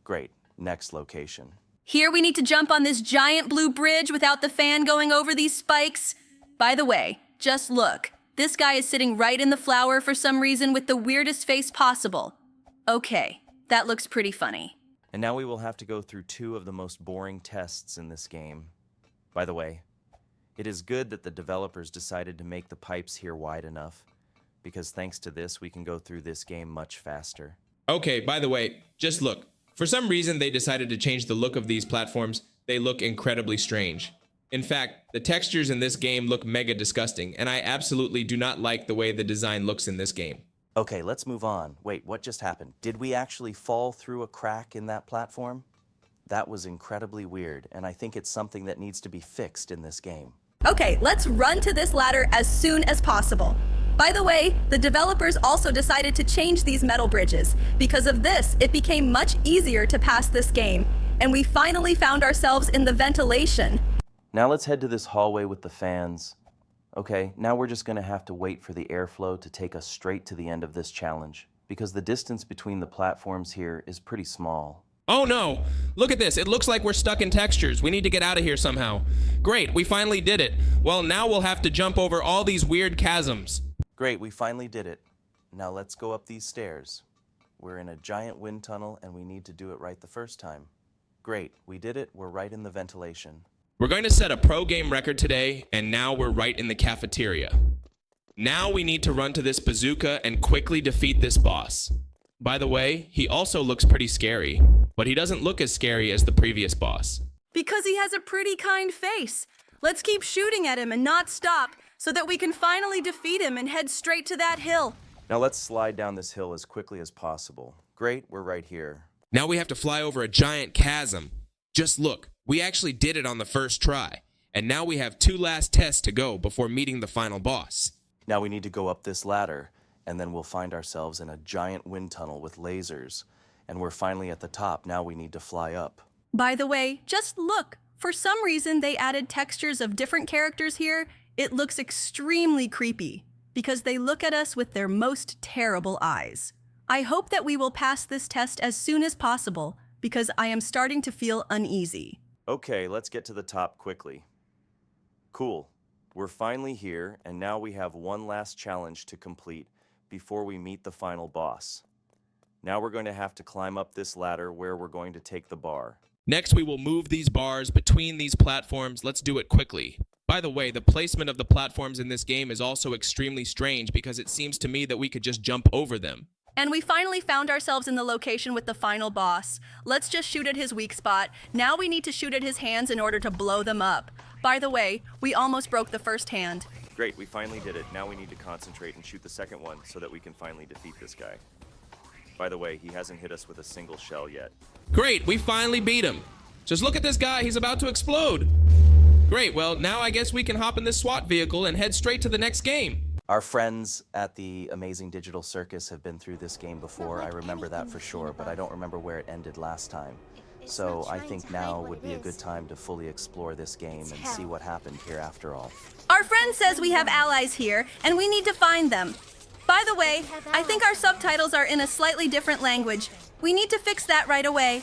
Great, next location. Here we need to jump on this giant blue bridge without the fan going over these spikes. By the way, just look. This guy is sitting right in the flower for some reason with the weirdest face possible. Okay, that looks pretty funny. And now we will have to go through two of the most boring tests in this game. By the way, it is good that the developers decided to make the pipes here wide enough, because thanks to this, we can go through this game much faster. Okay, by the way, just look. For some reason, they decided to change the look of these platforms. They look incredibly strange. In fact, the textures in this game look mega disgusting, and I absolutely do not like the way the design looks in this game. Okay, let's move on. Wait, what just happened? Did we actually fall through a crack in that platform? That was incredibly weird, and I think it's something that needs to be fixed in this game. Okay, let's run to this ladder as soon as possible. By the way, the developers also decided to change these metal bridges. Because of this, it became much easier to pass this game. And we finally found ourselves in the ventilation. Now let's head to this hallway with the fans. Okay, now we're just gonna have to wait for the airflow to take us straight to the end of this challenge, because the distance between the platforms here is pretty small. Oh no! Look at this, it looks like we're stuck in textures. We need to get out of here somehow. Great, we finally did it. Well, now we'll have to jump over all these weird chasms. Great, we finally did it. Now let's go up these stairs. We're in a giant wind tunnel and we need to do it right the first time. Great, we did it. We're right in the ventilation. We're going to set a pro game record today, and now we're right in the cafeteria. Now we need to run to this bazooka and quickly defeat this boss. By the way, he also looks pretty scary, but he doesn't look as scary as the previous boss. Because he has a pretty kind face. Let's keep shooting at him and not stop so that we can finally defeat him and head straight to that hill. Now let's slide down this hill as quickly as possible. Great, we're right here. Now we have to fly over a giant chasm. Just look, we actually did it on the first try. And now we have 2 last tests to go before meeting the final boss. Now we need to go up this ladder, and then we'll find ourselves in a giant wind tunnel with lasers. And we're finally at the top. Now we need to fly up. By the way, just look. For some reason, they added textures of different characters here. It looks extremely creepy because they look at us with their most terrible eyes. I hope that we will pass this test as soon as possible because I am starting to feel uneasy. Okay, let's get to the top quickly. Cool. We're finally here, and now we have one last challenge to complete before we meet the final boss. Now we're going to have to climb up this ladder where we're going to take the bar. Next, we will move these bars between these platforms. Let's do it quickly. By the way, the placement of the platforms in this game is also extremely strange because it seems to me that we could just jump over them. And we finally found ourselves in the location with the final boss. Let's just shoot at his weak spot. Now we need to shoot at his hands in order to blow them up. By the way, we almost broke the first hand. Great, we finally did it. Now we need to concentrate and shoot the second one so that we can finally defeat this guy. By the way, he hasn't hit us with a single shell yet. Great, we finally beat him. Just look at this guy, he's about to explode. Great, well, now I guess we can hop in this SWAT vehicle and head straight to the next game. Our friends at the Amazing Digital Circus have been through this game before. I remember that for sure, but I don't remember where it ended last time. So I think now would be a good time to fully explore this game and see what happened here after all. Our friend says we have allies here, and we need to find them. By the way, I think our subtitles are in a slightly different language. We need to fix that right away.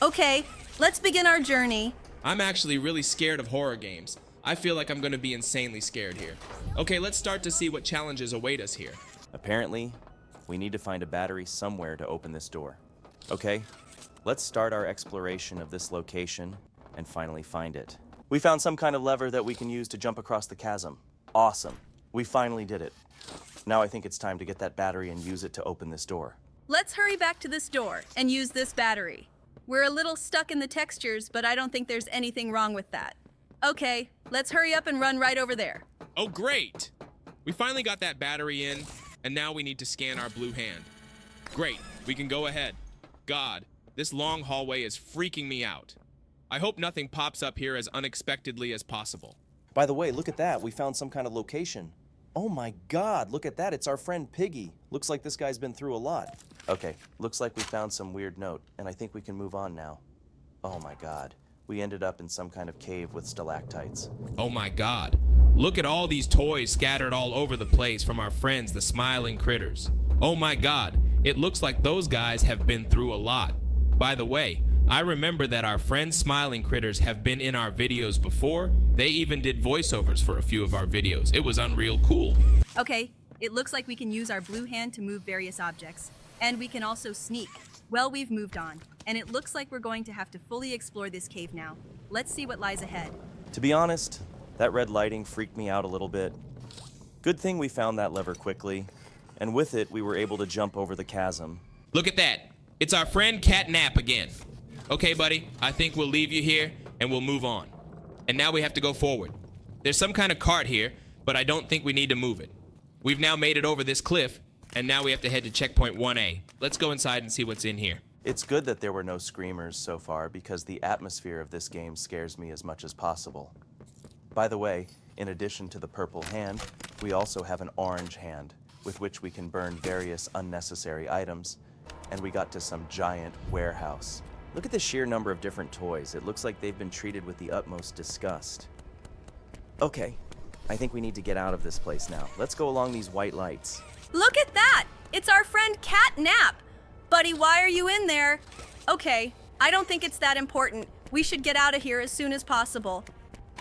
Okay, let's begin our journey. I'm actually really scared of horror games. I feel like I'm going to be insanely scared here. Okay, let's start to see what challenges await us here. Apparently, we need to find a battery somewhere to open this door. Okay, let's start our exploration of this location and finally find it. We found some kind of lever that we can use to jump across the chasm. Awesome. We finally did it. Now I think it's time to get that battery and use it to open this door. Let's hurry back to this door and use this battery. We're a little stuck in the textures, but I don't think there's anything wrong with that. Okay, let's hurry up and run right over there. Oh, great! We finally got that battery in, and now we need to scan our blue hand. Great, we can go ahead. God, this long hallway is freaking me out. I hope nothing pops up here as unexpectedly as possible. By the way, look at that. We found some kind of location. Oh my God, look at that. It's our friend Piggy. Looks like this guy's been through a lot. Okay, looks like we found some weird note, and I think we can move on now. Oh my God. We ended up in some kind of cave with stalactites. Oh my God. Look at all these toys scattered all over the place from our friends, the smiling critters. Oh my God. It looks like those guys have been through a lot. By the way, I remember that our friends smiling critters have been in our videos before. They even did voiceovers for a few of our videos. It was unreal cool. Okay, it looks like we can use our blue hand to move various objects. And we can also sneak. Well, we've moved on, and it looks like we're going to have to fully explore this cave now. Let's see what lies ahead. To be honest, that red lighting freaked me out a little bit. Good thing we found that lever quickly, and with it, we were able to jump over the chasm. Look at that. It's our friend Cat Nap again. Okay, buddy, I think we'll leave you here, and we'll move on. And now we have to go forward. There's some kind of cart here, but I don't think we need to move it. We've now made it over this cliff, and now we have to head to checkpoint 1A. Let's go inside and see what's in here. It's good that there were no screamers so far because the atmosphere of this game scares me as much as possible. By the way, in addition to the purple hand, we also have an orange hand with which we can burn various unnecessary items, and we got to some giant warehouse. Look at the sheer number of different toys. It looks like they've been treated with the utmost disgust. Okay, I think we need to get out of this place now. Let's go along these white lights. Look at that! It's our friend Cat Nap! Buddy, why are you in there? Okay, I don't think it's that important. We should get out of here as soon as possible.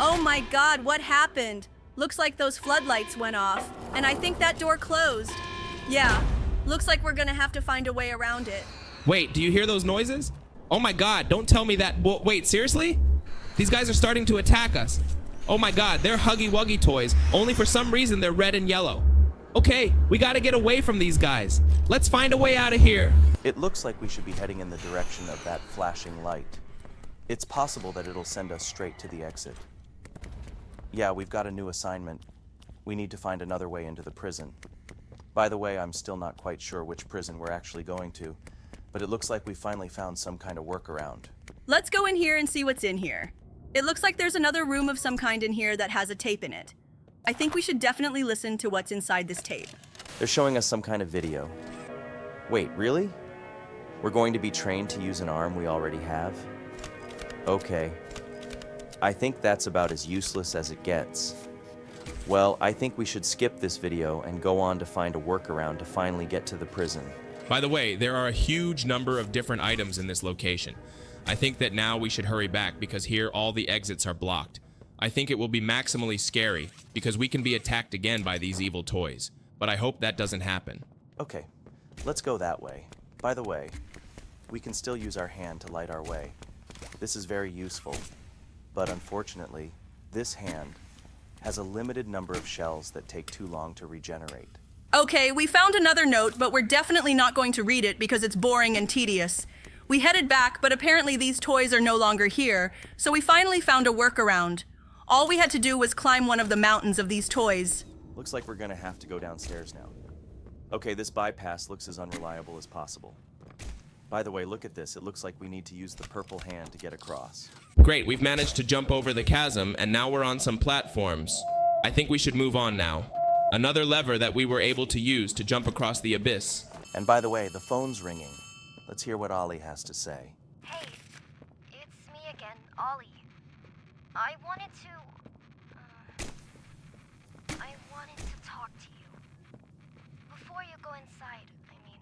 Oh my God, what happened? Looks like those floodlights went off, and I think that door closed. Yeah, looks like we're gonna have to find a way around it. Wait, do you hear those noises? Oh my god, don't tell me that. Wait, seriously? These guys are starting to attack us. Oh my god, they're Huggy Wuggy toys. Only for some reason they're red and yellow. Okay, we gotta get away from these guys. Let's find a way out of here. It looks like we should be heading in the direction of that flashing light. It's possible that it'll send us straight to the exit. Yeah, we've got a new assignment. We need to find another way into the prison. By the way, I'm still not quite sure which prison we're actually going to, but it looks like we finally found some kind of workaround. Let's go in here and see what's in here. It looks like there's another room of some kind in here that has a tape in it. I think we should definitely listen to what's inside this tape. They're showing us some kind of video. Wait, really? We're going to be trained to use an arm we already have? Okay. I think that's about as useless as it gets. Well, I think we should skip this video and go on to find a workaround to finally get to the prison. By the way, there are a huge number of different items in this location. I think that now we should hurry back because here all the exits are blocked. I think it will be maximally scary because we can be attacked again by these evil toys. But I hope that doesn't happen. Okay, let's go that way. By the way, we can still use our hand to light our way. This is very useful, but unfortunately, this hand has a limited number of shells that take too long to regenerate. Okay, we found another note, but we're definitely not going to read it because it's boring and tedious. We headed back, but apparently these toys are no longer here, so we finally found a workaround. All we had to do was climb one of the mountains of these toys. Looks like we're gonna have to go downstairs now. Okay, this bypass looks as unreliable as possible. By the way, look at this. It looks like we need to use the purple hand to get across. Great, we've managed to jump over the chasm and now we're on some platforms. I think we should move on now. Another lever that we were able to use to jump across the abyss. And by the way, the phone's ringing. Let's hear what Ollie has to say. Hey, it's me again, Ollie. I wanted to talk to you. Before you go inside, I mean.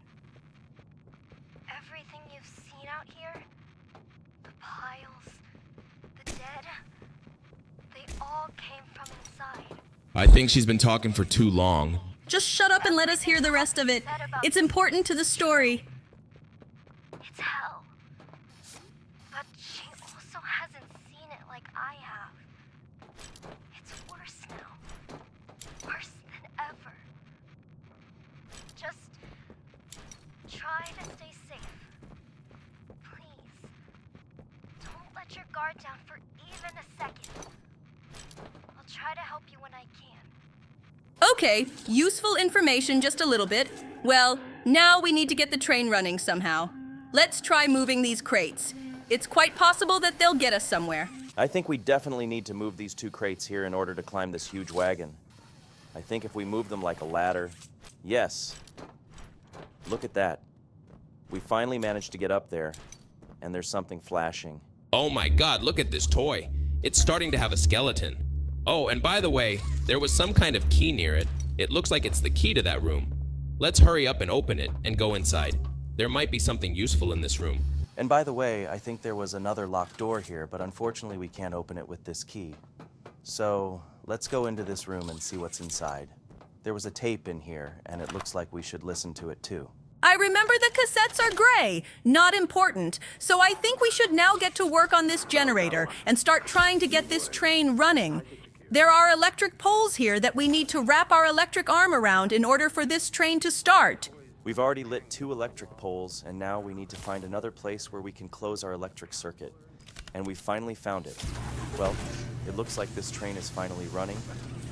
Everything you've seen out here, the piles, the dead, they all came from inside. I think she's been talking for too long. Just shut up and let us hear the rest of it. It's important to the story. It's hell. But she also hasn't seen it like I have. It's worse now. Worse than ever. Just try to stay safe. Please. Don't let your guard down for even a second. I'll try to help you when I can. Okay, useful information just a little bit. Well, now we need to get the train running somehow. Let's try moving these crates. It's quite possible that they'll get us somewhere. I think we definitely need to move these two crates here in order to climb this huge wagon. I think if we move them like a ladder... Yes. Look at that. We finally managed to get up there, and there's something flashing. Oh my god, look at this toy. It's starting to have a skeleton. Oh, and by the way, there was some kind of key near it. It looks like it's the key to that room. Let's hurry up and open it and go inside. There might be something useful in this room. And by the way, I think there was another locked door here, but unfortunately we can't open it with this key. So, let's go into this room and see what's inside. There was a tape in here, and it looks like we should listen to it too. I remember the cassettes are gray, not important. So I think we should now get to work on this generator and start trying to get this train running. There are electric poles here that we need to wrap our electric arm around in order for this train to start. We've already lit 2 electric poles, and now we need to find another place where we can close our electric circuit. And we finally found it. Well, it looks like this train is finally running,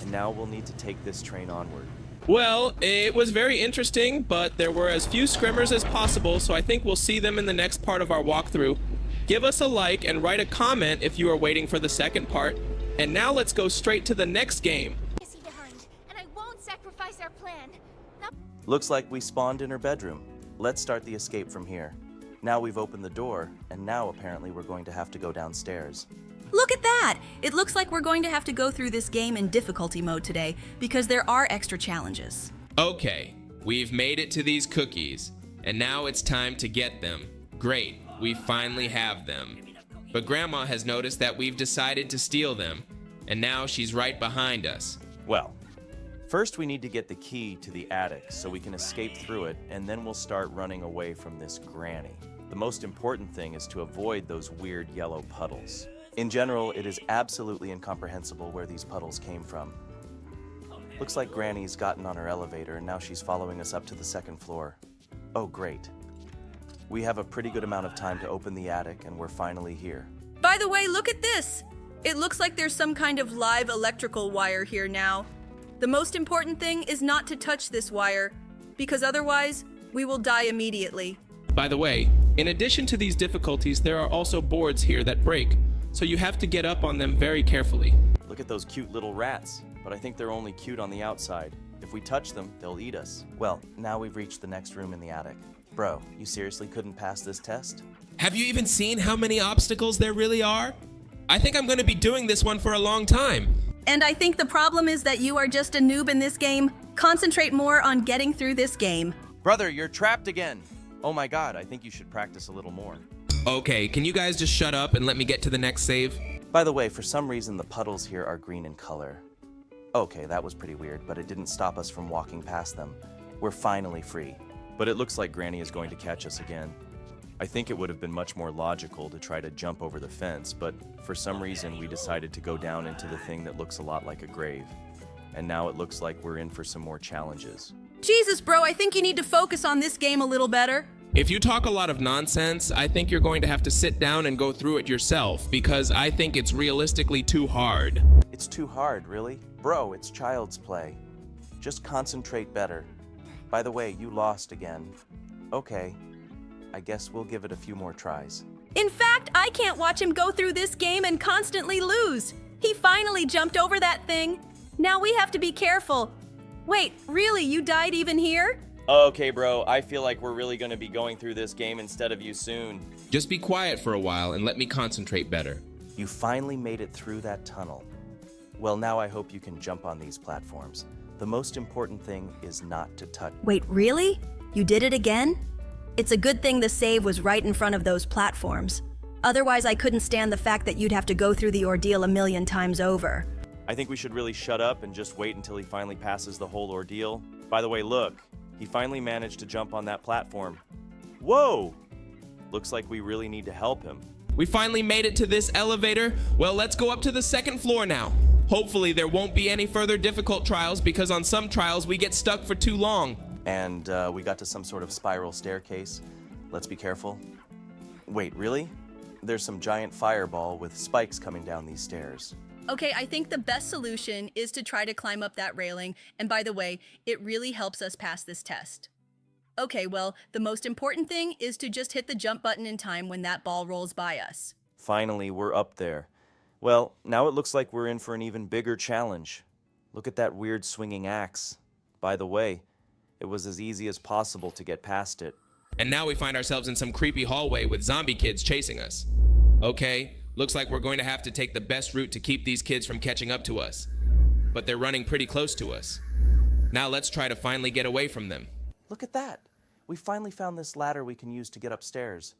and now we'll need to take this train onward. Well, it was very interesting, but there were as few scrimmers as possible, so I think we'll see them in the next part of our walkthrough. Give us a like and write a comment if you are waiting for the second part. And now let's go straight to the next game. Behind, and I won't sacrifice our plan. Looks like we spawned in her bedroom. Let's start the escape from here. Now we've opened the door, and now apparently we're going to have to go downstairs. Look at that! It looks like we're going to have to go through this game in difficulty mode today because there are extra challenges. Okay, we've made it to these cookies, and now it's time to get them. Great, we finally have them. But Grandma has noticed that we've decided to steal them, and now she's right behind us. Well, first we need to get the key to the attic so we can escape through it, and then we'll start running away from this granny. The most important thing is to avoid those weird yellow puddles. In general, it is absolutely incomprehensible where these puddles came from. Looks like Granny's gotten on her elevator and now she's following us up to the second floor. Oh, great. We have a pretty good amount of time to open the attic and we're finally here. By the way, look at this. It looks like there's some kind of live electrical wire here now. The most important thing is not to touch this wire, because otherwise, we will die immediately. By the way, in addition to these difficulties, there are also boards here that break, so you have to get up on them very carefully. Look at those cute little rats, but I think they're only cute on the outside. If we touch them, they'll eat us. Well, now we've reached the next room in the attic. Bro, you seriously couldn't pass this test? Have you even seen how many obstacles there really are? I think I'm going to be doing this one for a long time. And I think the problem is that you are just a noob in this game. Concentrate more on getting through this game. Brother, you're trapped again. Oh my god, I think you should practice a little more. Okay, can you guys just shut up and let me get to the next save? By the way, for some reason the puddles here are green in color. Okay, that was pretty weird, but it didn't stop us from walking past them. We're finally free. But it looks like Granny is going to catch us again. I think it would have been much more logical to try to jump over the fence, but for some reason we decided to go down into the thing that looks a lot like a grave. And now it looks like we're in for some more challenges. Jesus, bro, I think you need to focus on this game a little better. If you talk a lot of nonsense, I think you're going to have to sit down and go through it yourself, because I think it's realistically too hard. It's too hard, really? Bro, it's child's play. Just concentrate better. By the way, you lost again. Okay, I guess we'll give it a few more tries. In fact, I can't watch him go through this game and constantly lose. He finally jumped over that thing. Now we have to be careful. Wait, really, you died even here? Okay, bro, I feel like we're really going to be going through this game instead of you soon. Just be quiet for a while and let me concentrate better. You finally made it through that tunnel. Well, now I hope you can jump on these platforms. The most important thing is not to touch. Wait, really? You did it again? It's a good thing the save was right in front of those platforms. Otherwise, I couldn't stand the fact that you'd have to go through the ordeal a million times over. I think we should really shut up and just wait until he finally passes the whole ordeal. By the way, look, he finally managed to jump on that platform. Whoa! Looks like we really need to help him. We finally made it to this elevator. Well, let's go up to the second floor now. Hopefully there won't be any further difficult trials, because on some trials we get stuck for too long. And we got to some sort of spiral staircase. Let's be careful. Wait, really? There's some giant fireball with spikes coming down these stairs. Okay, I think the best solution is to try to climb up that railing, and by the way, it really helps us pass this test. Okay, well, the most important thing is to just hit the jump button in time when that ball rolls by us. Finally, we're up there. Well, now it looks like we're in for an even bigger challenge. Look at that weird swinging axe. By the way, it was as easy as possible to get past it. And now we find ourselves in some creepy hallway with zombie kids chasing us. Okay, looks like we're going to have to take the best route to keep these kids from catching up to us. But they're running pretty close to us. Now let's try to finally get away from them. Look at that. We finally found this ladder we can use to get upstairs.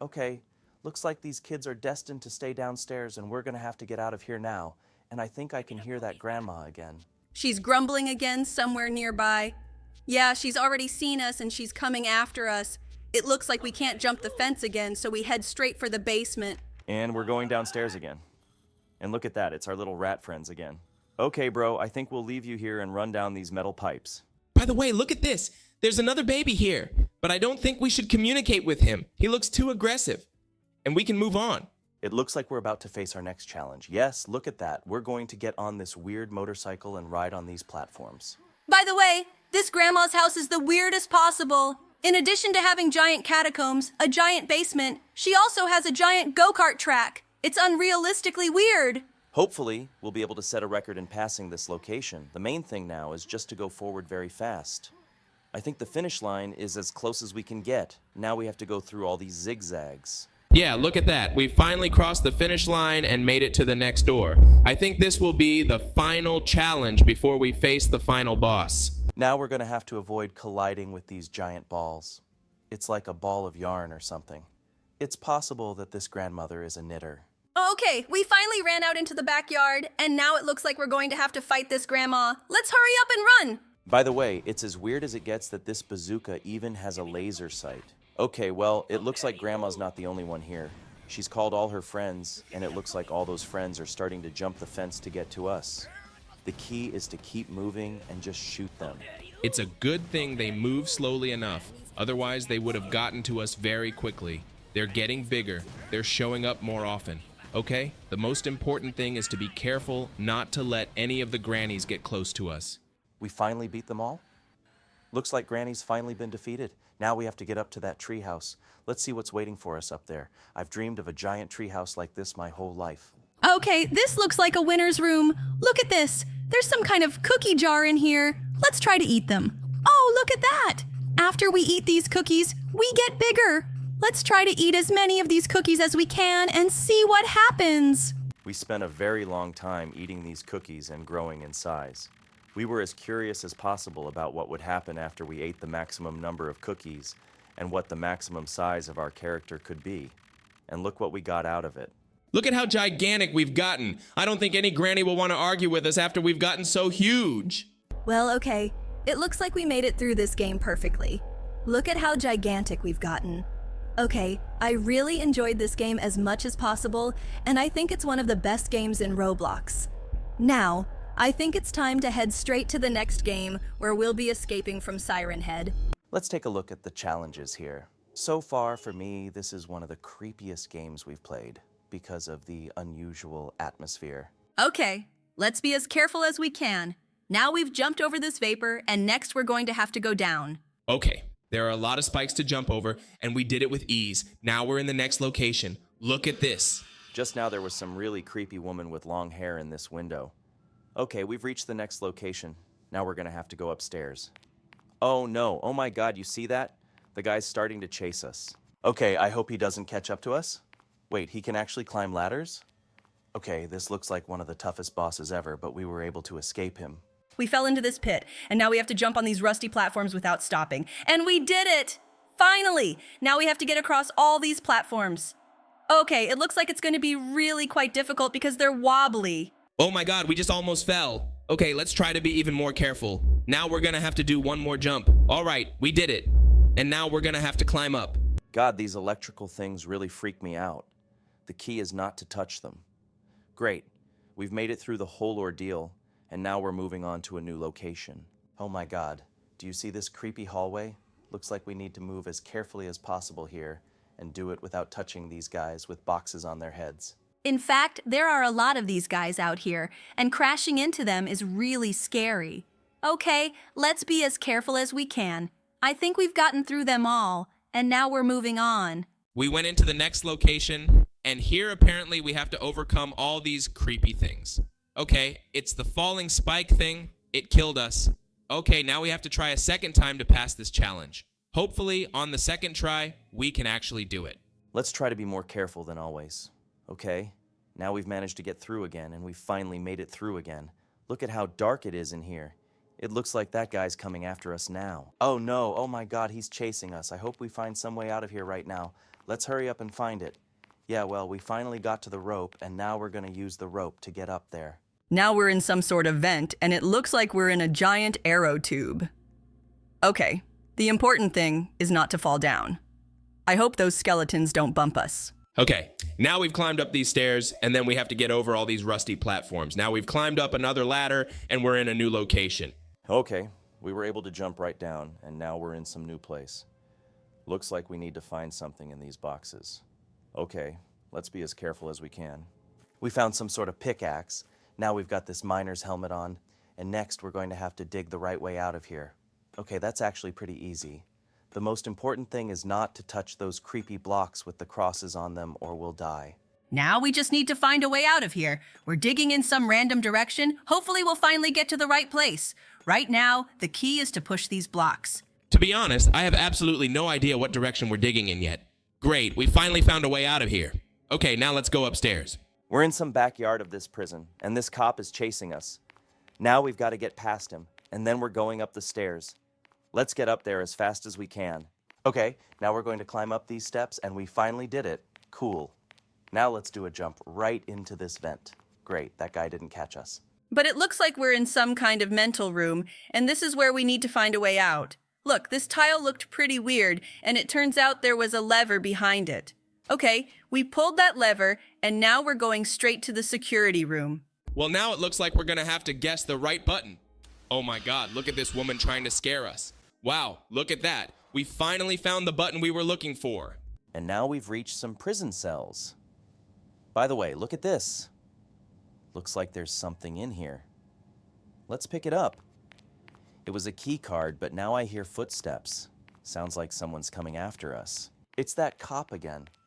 Okay, looks like these kids are destined to stay downstairs and we're gonna have to get out of here now. And I think I can hear that grandma again. She's grumbling again somewhere nearby. Yeah, she's already seen us and she's coming after us. It looks like we can't jump the fence again, so we head straight for the basement. And we're going downstairs again. And look at that, it's our little rat friends again. Okay, bro, I think we'll leave you here and run down these metal pipes. By the way, look at this. There's another baby here, but I don't think we should communicate with him. He looks too aggressive. And we can move on. It looks like we're about to face our next challenge. Yes, look at that. We're going to get on this weird motorcycle and ride on these platforms. By the way, this grandma's house is the weirdest possible. In addition to having giant catacombs, a giant basement, she also has a giant go-kart track. It's unrealistically weird. Hopefully, we'll be able to set a record in passing this location. The main thing now is just to go forward very fast. I think the finish line is as close as we can get. Now we have to go through all these zigzags. Yeah, look at that. We finally crossed the finish line and made it to the next door. I think this will be the final challenge before we face the final boss. Now we're going to have to avoid colliding with these giant balls. It's like a ball of yarn or something. It's possible that this grandmother is a knitter. Okay, we finally ran out into the backyard, and now it looks like we're going to have to fight this grandma. Let's hurry up and run! By the way, it's as weird as it gets that this bazooka even has a laser sight. Okay, well, it looks like Grandma's not the only one here. She's called all her friends, and it looks like all those friends are starting to jump the fence to get to us. The key is to keep moving and just shoot them. It's a good thing they move slowly enough, otherwise they would have gotten to us very quickly. They're getting bigger, they're showing up more often. Okay, the most important thing is to be careful not to let any of the grannies get close to us. We finally beat them all? Looks like Granny's finally been defeated. Now we have to get up to that treehouse. Let's see what's waiting for us up there. I've dreamed of a giant treehouse like this my whole life. Okay, this looks like a winner's room. Look at this. There's some kind of cookie jar in here. Let's try to eat them. Oh, look at that. After we eat these cookies, we get bigger. Let's try to eat as many of these cookies as we can and see what happens. We spent a very long time eating these cookies and growing in size. We were as curious as possible about what would happen after we ate the maximum number of cookies and what the maximum size of our character could be. And look what we got out of it. Look at how gigantic we've gotten. I don't think any granny will want to argue with us after we've gotten so huge. Well, okay. It looks like we made it through this game perfectly. Look at how gigantic we've gotten. Okay, I really enjoyed this game as much as possible, and I think it's one of the best games in Roblox. Now, I think it's time to head straight to the next game, where we'll be escaping from Siren Head. Let's take a look at the challenges here. So far, for me, this is one of the creepiest games we've played because of the unusual atmosphere. Okay, let's be as careful as we can. Now we've jumped over this vapor, and next we're going to have to go down. Okay, there are a lot of spikes to jump over, and we did it with ease. Now we're in the next location. Look at this. Just now there was some really creepy woman with long hair in this window. Okay, we've reached the next location. Now we're gonna have to go upstairs. Oh no, oh my god, you see that? The guy's starting to chase us. Okay, I hope he doesn't catch up to us. Wait, he can actually climb ladders? Okay, this looks like one of the toughest bosses ever, but we were able to escape him. We fell into this pit, and now we have to jump on these rusty platforms without stopping. And we did it! Finally! Now we have to get across all these platforms. Okay, it looks like it's going to be really quite difficult because they're wobbly. Oh my god, we just almost fell. Okay, let's try to be even more careful. Now we're gonna have to do one more jump. All right, we did it. And now we're gonna have to climb up. God, these electrical things really freak me out. The key is not to touch them. Great, we've made it through the whole ordeal, and now we're moving on to a new location. Oh my god, do you see this creepy hallway? Looks like we need to move as carefully as possible here and do it without touching these guys with boxes on their heads. In fact, there are a lot of these guys out here, and crashing into them is really scary. Okay, let's be as careful as we can. I think we've gotten through them all, and now we're moving on. We went into the next location, and here apparently we have to overcome all these creepy things. Okay, it's the falling spike thing. It killed us. Okay, now we have to try a second time to pass this challenge. Hopefully, on the second try, we can actually do it. Let's try to be more careful than always. Okay, now we've managed to get through again, and we've finally made it through again. Look at how dark it is in here. It looks like that guy's coming after us now. Oh no, oh my god, he's chasing us. I hope we find some way out of here right now. Let's hurry up and find it. Yeah, well, we finally got to the rope, and now we're gonna use the rope to get up there. Now we're in some sort of vent, and it looks like we're in a giant arrow tube. Okay, the important thing is not to fall down. I hope those skeletons don't bump us. Okay, now we've climbed up these stairs, and then we have to get over all these rusty platforms. Now we've climbed up another ladder, and we're in a new location. Okay, we were able to jump right down, and now we're in some new place. Looks like we need to find something in these boxes. Okay, let's be as careful as we can. We found some sort of pickaxe. Now we've got this miner's helmet on, and next we're going to have to dig the right way out of here. Okay, that's actually pretty easy. The most important thing is not to touch those creepy blocks with the crosses on them or we'll die. Now we just need to find a way out of here. We're digging in some random direction. Hopefully we'll finally get to the right place. Right now, the key is to push these blocks. To be honest, I have absolutely no idea what direction we're digging in yet. Great, we finally found a way out of here. Okay, now let's go upstairs. We're in some backyard of this prison, and this cop is chasing us. Now we've got to get past him, and then we're going up the stairs. Let's get up there as fast as we can. Okay, now we're going to climb up these steps, and we finally did it. Cool. Now let's do a jump right into this vent. Great, that guy didn't catch us. But it looks like we're in some kind of mental room, and this is where we need to find a way out. Look, this tile looked pretty weird, and it turns out there was a lever behind it. Okay, we pulled that lever, and now we're going straight to the security room. Well, now it looks like we're gonna have to guess the right button. Oh my god, look at this woman trying to scare us. Wow, look at that. We finally found the button we were looking for. And now we've reached some prison cells. By the way, look at this. Looks like there's something in here. Let's pick it up. It was a key card, but now I hear footsteps. Sounds like someone's coming after us. It's that cop again.